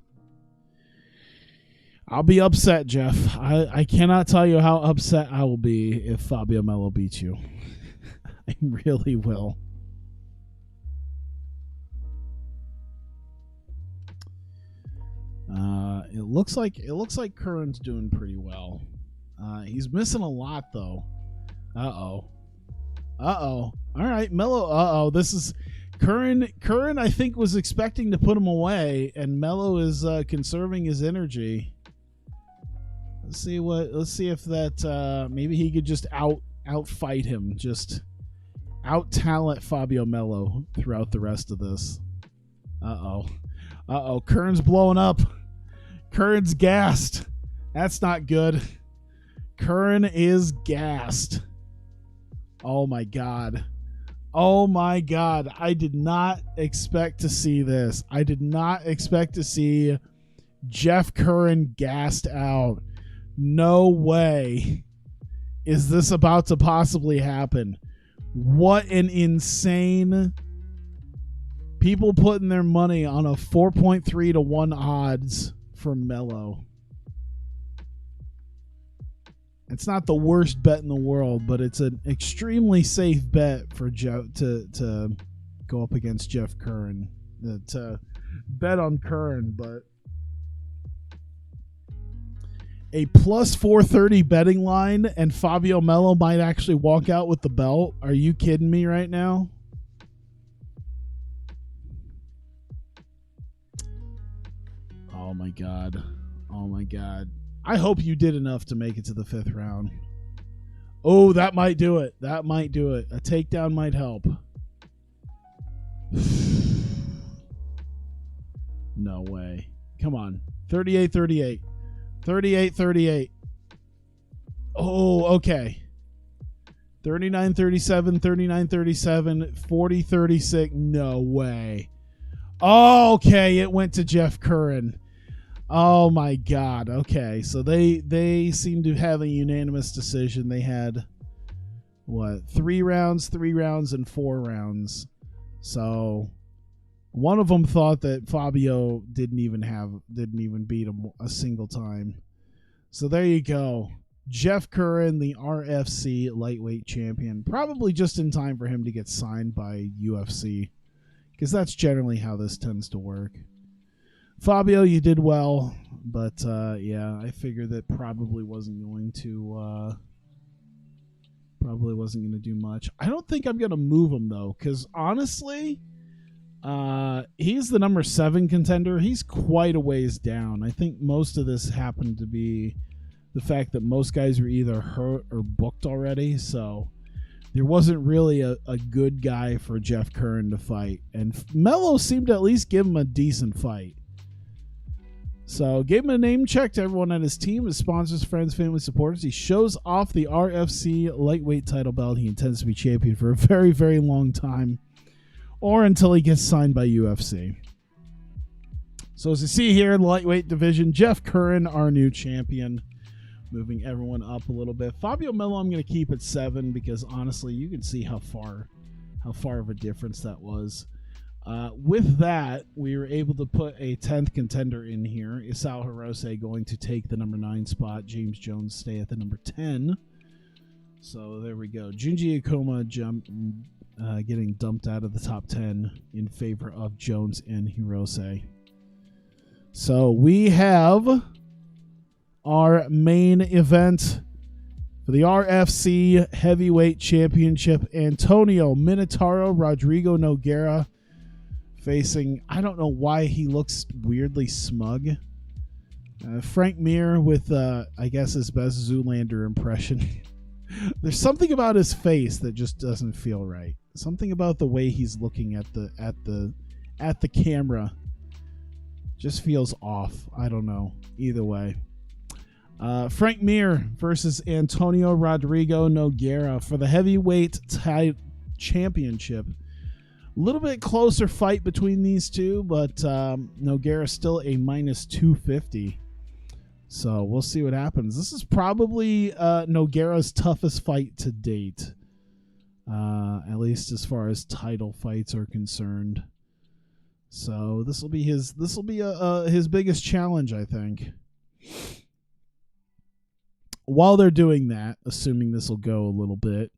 I'll be upset, Jeff. I cannot tell you how upset I will be if Fabio Melo beats you. I really will. It looks like Curran's doing pretty well. He's missing a lot though. Uh-oh. All right, Melo. This is Curran, I think, was expecting to put him away, and Melo is conserving his energy. Let's see if that maybe he could just outfight him, just out talent Fabio Melo throughout the rest of this. Curran's blowing up. Curran's gassed. That's not good. Curran is gassed. Oh my god. I did not expect to see this. I did not expect to see Jeff Curran gassed out. No way is this about to possibly happen. What an insane... People putting their money on a 4.3 to 1 odds for Melo. It's not the worst bet in the world, but it's an extremely safe bet for Joe to go up against Jeff Curran. To bet on Curran, but a plus 430 betting line and Fabio Melo might actually walk out with the belt. Are you kidding me right now? Oh my god. I hope you did enough to make it to the 5th round. Oh, that might do it. A takedown might help. No way. Come on. 38-38. 38-38. Oh, okay. 39-37, 39-37, 40-36. No way. Oh, okay, it went to Jeff Curran. Oh my God. Okay, so they seem to have a unanimous decision. They had what, 3 rounds, and 4 rounds. So one of them thought that Fabio didn't even beat him a single time. So there you go. Jeff Curran, the RFC lightweight champion, probably just in time for him to get signed by UFC, because that's generally how this tends to work. Fabio, you did well, but yeah, I figured that probably wasn't going to do much. I don't think I'm going to move him though, because honestly, he's the number 7 contender. He's quite a ways down. I think most of this happened to be the fact that most guys were either hurt or booked already, so there wasn't really a good guy for Jeff Curran to fight. And Melo seemed to at least give him a decent fight. So gave him a name check to everyone on his team, his sponsors, friends, family, supporters. He shows off the RFC lightweight title belt. He intends to be champion for a very, very long time, or until he gets signed by UFC. So as you see here in the lightweight division, Jeff Curran, our new champion, moving everyone up a little bit. Fabio Melo, I'm going to keep at 7 because honestly, you can see how far of a difference that was. With that, we were able to put a 10th contender in here. Isao Hirose going to take the number 9 spot. James Jones stay at the number 10. So there we go. Junji Ikoma getting dumped out of the top 10 in favor of Jones and Hirose. So we have our main event for the RFC Heavyweight Championship. Antonio Minotauro Rodrigo Nogueira facing, I don't know why he looks weirdly smug, Frank Mir with, I guess, his best Zoolander impression. There's something about his face that just doesn't feel right. Something about the way he's looking at the camera just feels off. I don't know. Either way. Frank Mir versus Antonio Rodrigo Nogueira for the heavyweight championship. A little bit closer fight between these two, but Nogueira still a minus 250. So we'll see what happens. This is probably Nogueira's toughest fight to date, at least as far as title fights are concerned. So this will be his biggest challenge, I think. While they're doing that, assuming this will go a little bit,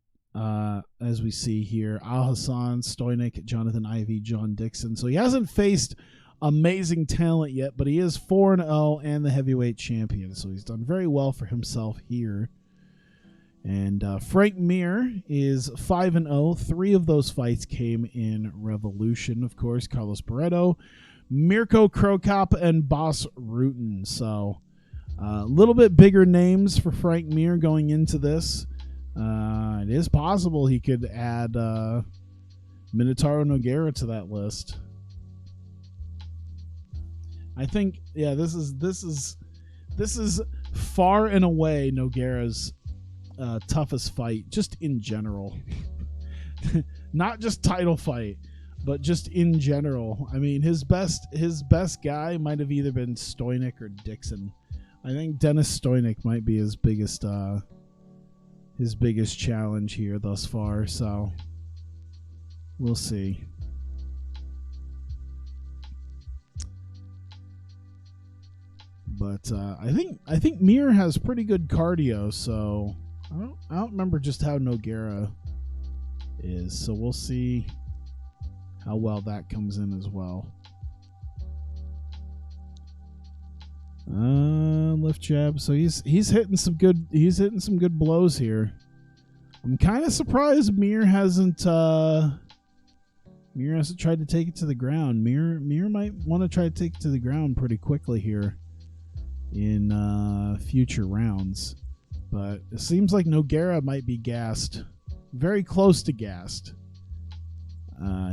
as we see here, Al Hassan, Stoynik, Jonathan Ivey, John Dixon. So he hasn't faced amazing talent yet, but he is 4-0 and the heavyweight champion. So he's done very well for himself here. And Frank Mir is 5-0. 3 of those fights came in Revolution, of course. Carlos Barreto, Mirko Krokop, and Bas Rutten. So a little bit bigger names for Frank Mir going into this. It is possible he could add Minotauro Nogueira to that list. I think, yeah, this is far and away Nogueira's toughest fight, just in general. Not just title fight, but just in general. I mean, his best guy might have either been Stoynik or Dixon. I think Dennis Stoynik might be his biggest challenge here thus far, so we'll see. But I think Mir has pretty good cardio, so I don't remember just how Nogueira is, so we'll see how well that comes in as well. Lift jab. So he's hitting some good blows here. I'm kind of surprised Mir hasn't tried to take it to the ground. Mir might want to try to take it to the ground pretty quickly here in future rounds. But it seems like Nogueira might be gassed, very close to gassed.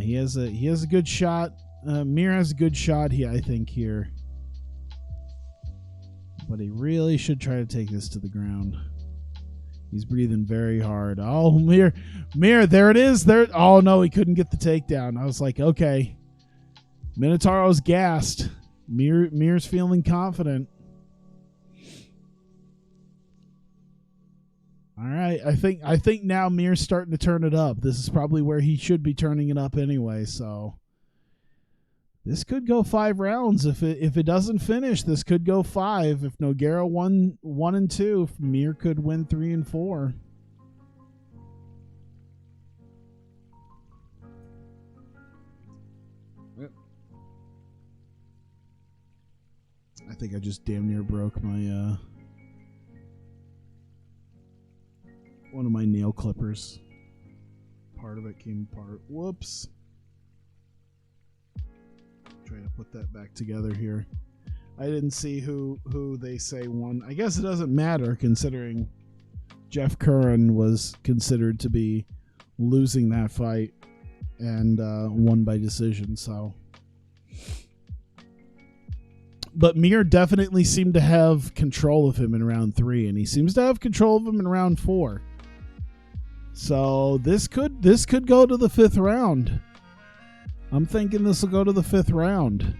He has a good shot. Mir has a good shot here, I think, here. But he really should try to take this to the ground. He's breathing very hard. Oh, Mir, there it is. There. Oh, no, he couldn't get the takedown. I was like, okay. Minotauro's gassed. Mir's feeling confident. All right, I think now Mir's starting to turn it up. This is probably where he should be turning it up anyway, so this could go 5 rounds. If it doesn't finish, this could go 5. If Nogueira won 1 and 2, Mir could win 3 and 4. Yep. I think I just damn near broke my one of my nail clippers. Part of it came apart. Whoops. Trying to put that back together here. I didn't see who they say won. I guess it doesn't matter considering Jeff Curran was considered to be losing that fight and won by decision. So, but Mir definitely seemed to have control of him in round 3, and he seems to have control of him in round 4. So this could go to the 5th round. I'm thinking this will go to the 5th round.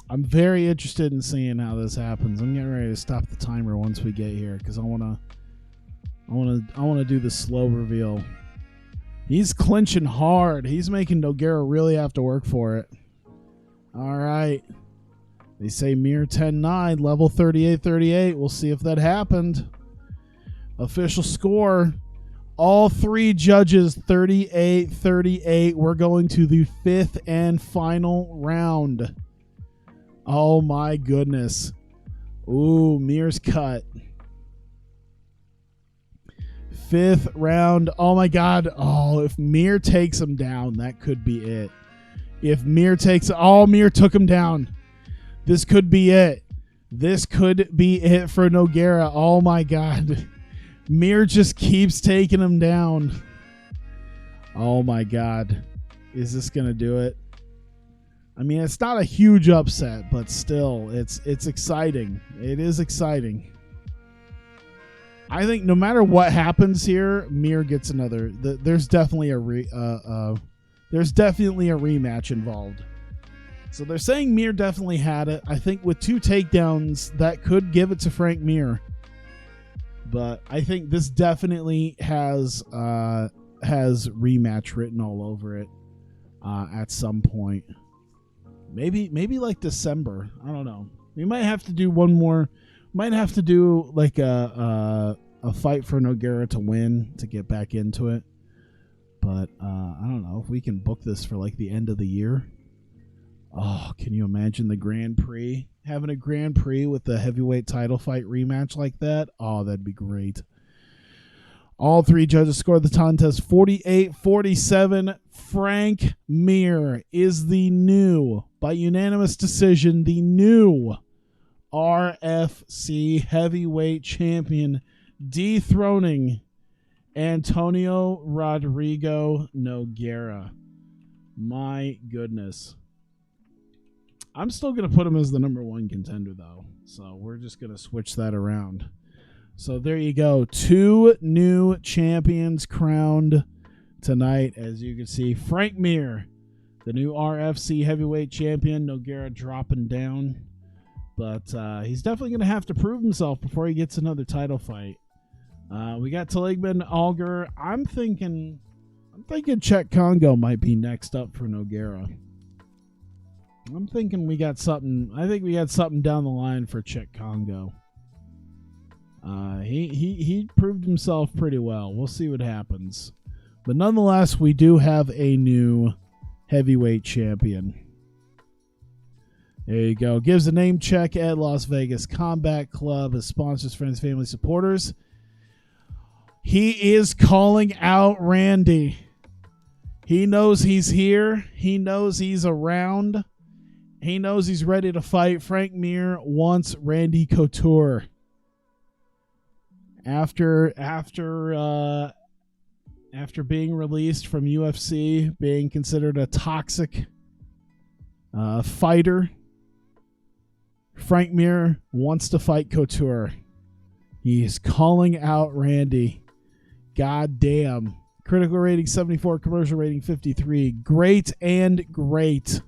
I'm very interested in seeing how this happens. I'm getting ready to stop the timer once we get here because I wanna do the slow reveal. He's clinching hard. He's making Nogueira really have to work for it. All right. They say Mir 10-9, level 38-38. We'll see if that happened. Official score. All 3 judges 38-38. We're going to the 5th and final round. Oh my goodness. Ooh, Mir's cut. 5th round. Oh my God. Oh, if Mir takes him down, that could be it. If Mir takes... Oh, Mir took him down. This could be it. This could be it for Nogueira. Oh my God. Mir just keeps taking him down. Oh my God. Is this going to do it? I mean, it's not a huge upset, but still, it's exciting. It is exciting. I think no matter what happens here, Mir gets another. There's definitely a rematch involved. So they're saying Mir definitely had it. I think with 2 takedowns, that could give it to Frank Mir. But I think this definitely has rematch written all over it at some point. Maybe like December. I don't know. We might have to do one more. Might have to do like a fight for Nogueira to win to get back into it. But I don't know if we can book this for like the end of the year. Oh, can you imagine the Grand Prix? Having a Grand Prix with the heavyweight title fight rematch like that? Oh, that'd be great. All 3 judges scored the contest 48-47. Frank Mir is the new, by unanimous decision, the new RFC heavyweight champion, dethroning Antonio Rodrigo Nogueira. My goodness. I'm still going to put him as the number 1 contender, though. So we're just going to switch that around. So there you go. 2 new champions crowned tonight. As you can see, Frank Mir, the new RFC heavyweight champion. Nogueira dropping down. But he's definitely going to have to prove himself before he gets another title fight. We got Taligman, Alger. I'm thinking Czech Congo might be next up for Nogueira. I'm thinking we got something. I think we got something down the line for Czech Congo. He proved himself pretty well. We'll see what happens. But nonetheless, we do have a new heavyweight champion. There you go. Gives a name check at Las Vegas Combat Club as sponsors, friends, family, supporters. He is calling out Randy. He knows he's here. He knows he's around. He knows he's ready to fight. Frank Mir wants Randy Couture. After being released from UFC, being considered a toxic fighter, Frank Mir wants to fight Couture. He is calling out Randy. God damn. Critical rating 74, commercial rating 53. Great and great.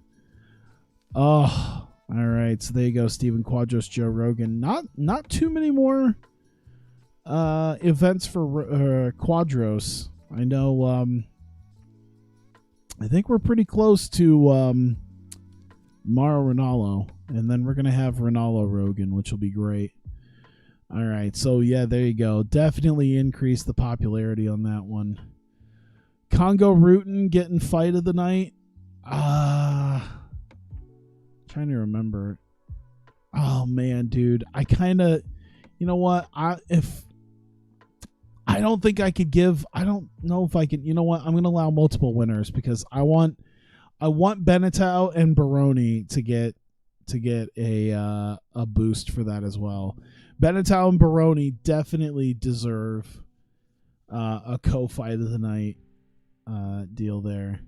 Oh, all right. So there you go, Stephen Quadros, Joe Rogan. Not too many more events for Quadros. I know. I think we're pretty close to Mauro Ranallo, and then we're gonna have Ranallo Rogan, which will be great. All right, so yeah, there you go. Definitely increase the popularity on that one. Congo Rutan getting fight of the night. Trying to remember. Oh man, dude, I kind of, you know what? I don't think I could give. I don't know if I can. You know what? I'm gonna allow multiple winners because I want Benetau and Baroni to get a boost for that as well. Benetau and Baroni definitely deserve a co-fight of the night deal there.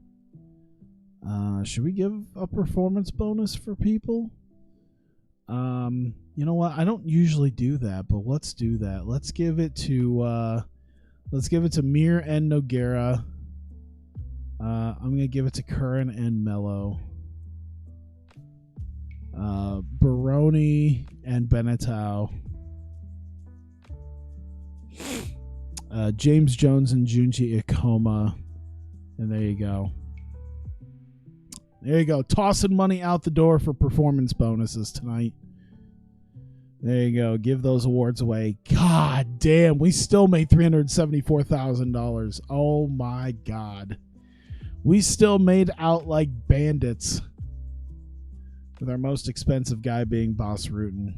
Should we give a performance bonus for people? You know what? I don't usually do that, but let's do that. Let's give it to Mir and Nogueira. I'm gonna give it to Curran and Mello. Baroni and Benetau. James Jones and Junji Ikoma. And there you go. There you go. Tossing money out the door for performance bonuses tonight. There you go. Give those awards away. God damn. We still made $374,000. Oh my God. We still made out like bandits. With our most expensive guy being Boss Rutan.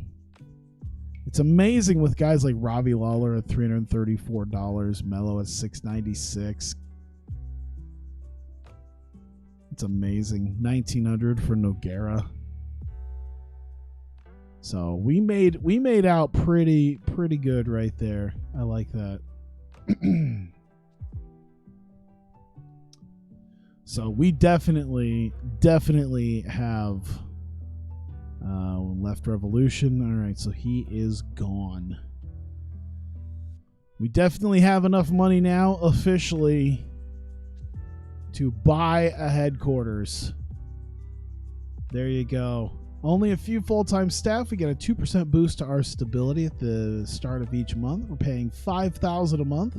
It's amazing with guys like Ravi Lawler at $334. Mello at $696. It's amazing. $1,900 for Nogueira. So we made out pretty good right there. I like that. So we definitely have Left Revolution. All right, so he is gone. We definitely have enough money now officially to buy a headquarters. There you go. Only a few full-time staff. We get a 2% boost to our stability at the start of each month. We're paying $5,000 a month.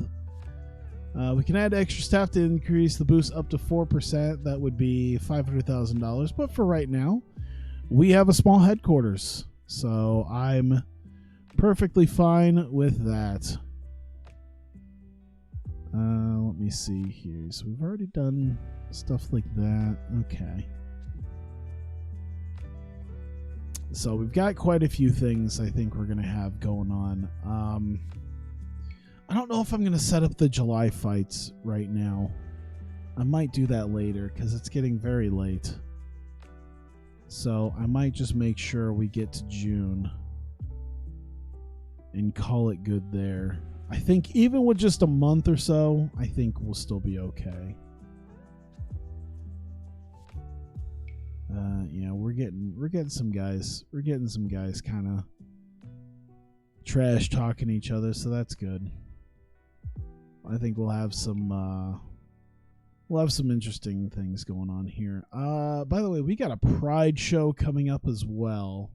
We can add extra staff to increase the boost up to 4%. That would be $500,000. But for right now, we have a small headquarters. So I'm perfectly fine with that. Let me see here. So we've already done stuff like that. Okay. So we've got quite a few things I think we're going to have going on. I don't know if I'm going to set up the July fights right now. I might do that later because it's getting very late. So I might just make sure we get to June and call it good there. I think even with just a month or so, I think we'll still be okay. Yeah, we're getting some guys. We're getting some guys kind of trash talking each other, so that's good. I think we'll have some interesting things going on here. By the way, we got a Pride show coming up as well.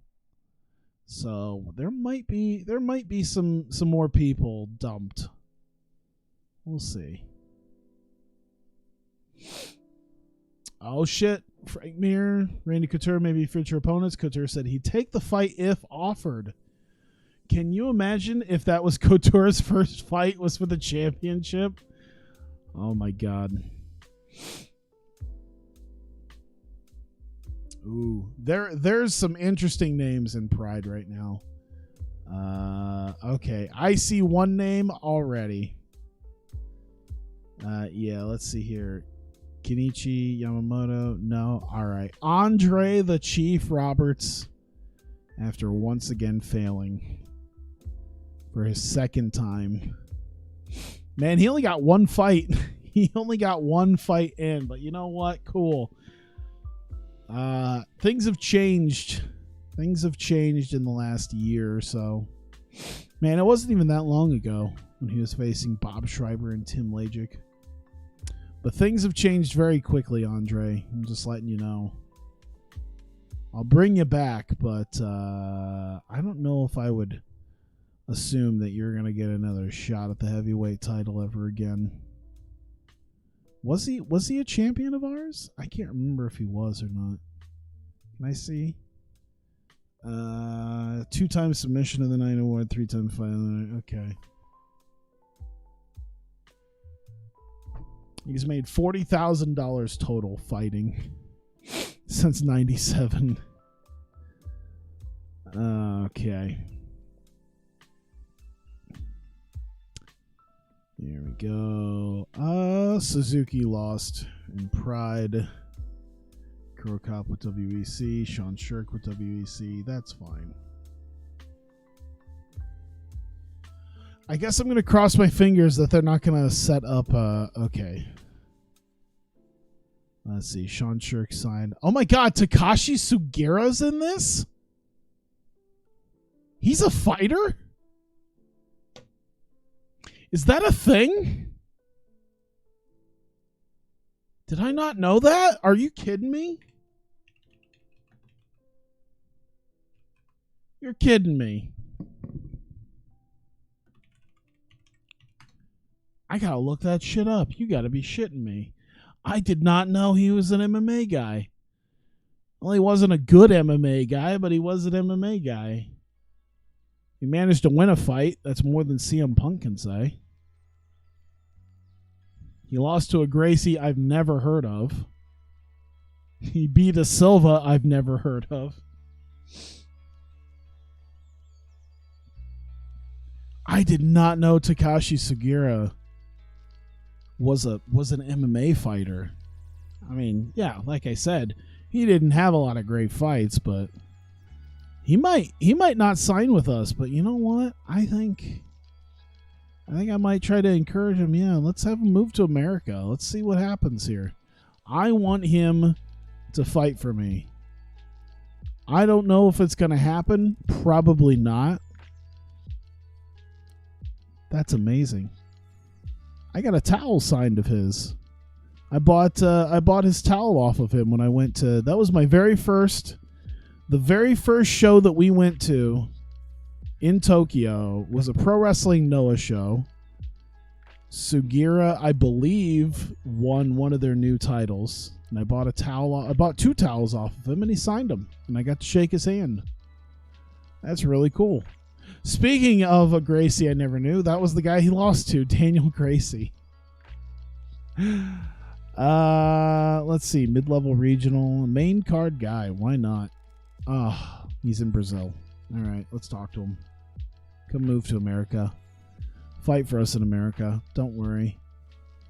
So there might be some more people dumped. We'll see. Oh shit. Frank Mir, Randy Couture, maybe future opponents. Couture said he'd take the fight if offered. Can you imagine if that was Couture's first fight was for the championship? Oh my God. Ooh, there's some interesting names in Pride right now. Okay, I see one name already. Yeah, let's see here. Kenichi Yamamoto, no. All right, Andre the Chief Roberts, after once again failing for his second time. Man, he only got one fight. He only got one fight in, but you know what? Cool. Things have changed. Things have changed in the last year or so. Man, it wasn't even that long ago when he was facing Bob Schreiber and Tim Lajic. But things have changed very quickly, Andre. I'm just letting you know. I'll bring you back, but I don't know if I would assume that you're going to get another shot at the heavyweight title ever again. Was he a champion of ours? I can't remember if he was or not. Can I see? 2-time submission of the night award, 3-time fight of the night. Okay. He's made $40,000 total fighting since '97. Okay. Here we go. Suzuki lost in Pride. Kurokop with WEC. Sean Shirk with WEC. That's fine. I guess I'm going to cross my fingers that they're not going to set up. Okay. Let's see. Sean Shirk signed. Oh my God. Takashi Sugira's in this? He's a fighter? Is that a thing? Did I not know that? Are you kidding me? You're kidding me. I gotta look that shit up. You gotta be shitting me. I did not know he was an MMA guy. Well, he wasn't a good MMA guy, but he was an MMA guy. He managed to win a fight. That's more than CM Punk can say. He lost to a Gracie I've never heard of. He beat a Silva I've never heard of. I did not know Takashi Sugiura was an MMA fighter. I mean, yeah, like I said, he didn't have a lot of great fights, but he might not sign with us, but you know what? I think I might try to encourage him. Yeah, let's have him move to America. Let's see what happens here. I want him to fight for me. I don't know if it's going to happen. Probably not. That's amazing. I got a towel signed of his. I bought his towel off of him when I went to. That was my very first. The very first show that we went to in Tokyo was a Pro Wrestling Noah show. Sugiura, I believe, won one of their new titles, and I bought a towel. I bought 2 towels off of him, and he signed them, and I got to shake his hand. That's really cool. Speaking of a Gracie I never knew, that was the guy he lost to, Daniel Gracie. Let's see, mid-level regional, main card guy. Why not? He's in Brazil. All right, let's talk to him. Come move to America. Fight for us in America. Don't worry.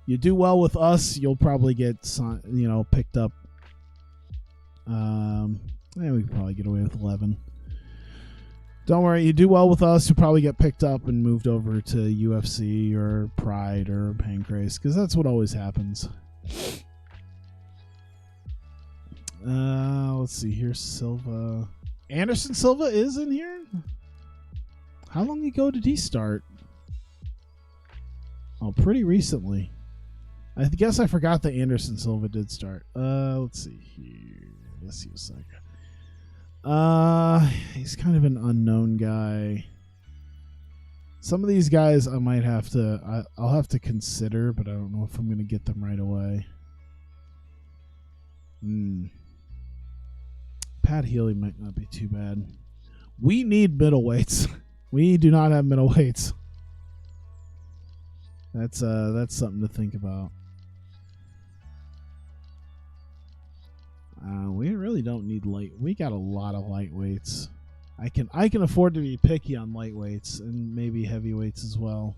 You do well with us, you'll probably get, picked up. We could probably get away with 11. Don't worry, you do well with us, you'll probably get picked up and moved over to UFC or Pride or Pancrase, because that's what always happens. Let's see, here's Silva. Anderson Silva is in here? How long ago did he start? Oh, pretty recently. I guess I forgot that Anderson Silva did start. Let's see here. Let's see a second. He's kind of an unknown guy. Some of these guys I might have to, I'll have to consider, but I don't know if I'm going to get them right away. Pat Healy might not be too bad. We need middleweights. We do not have middleweights. That's something to think about. We really don't need light. We got a lot of lightweights. I can afford to be picky on lightweights and maybe heavyweights as well.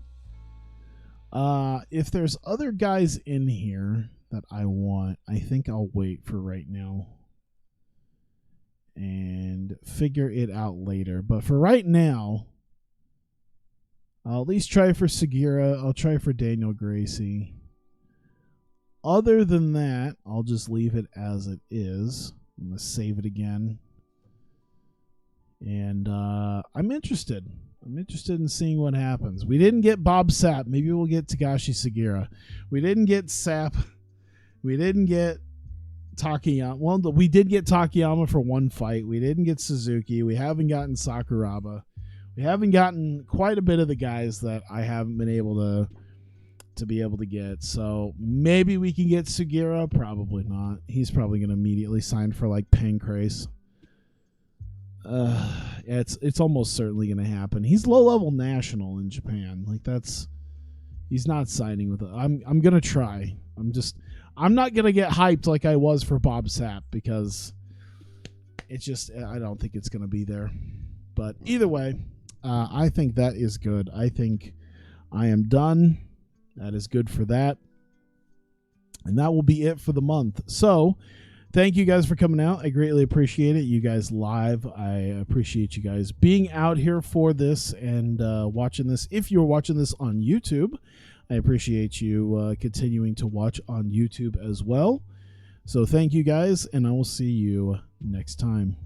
If there's other guys in here that I want, I think I'll wait for right now and figure it out later. But for right now, I'll at least try for Sugiura. I'll try for Daniel Gracie. Other than that, I'll just leave it as it is. I'm going to save it again. And I'm interested. I'm interested in seeing what happens. We didn't get Bob Sapp. Maybe we'll get Tagashi Sugiura. We didn't get Sapp. We didn't get Takayama. Well, we did get Takayama for one fight. We didn't get Suzuki. We haven't gotten Sakuraba. We haven't gotten quite a bit of the guys that I haven't been able to be able to get. So maybe we can get Sugiura. Probably not. He's probably going to immediately sign for like Pancrase. It's almost certainly going to happen. He's low-level national in Japan. Like he's not signing with it. I'm going to try. I'm not going to get hyped like I was for Bob Sapp because I don't think it's going to be there. But either way, I think that is good. I think I am done. That is good for that. And that will be it for the month. So thank you guys for coming out. I greatly appreciate it. You guys live. I appreciate you guys being out here for this and watching this. If you're watching this on YouTube, I appreciate you continuing to watch on YouTube as well. So thank you guys, and I will see you next time.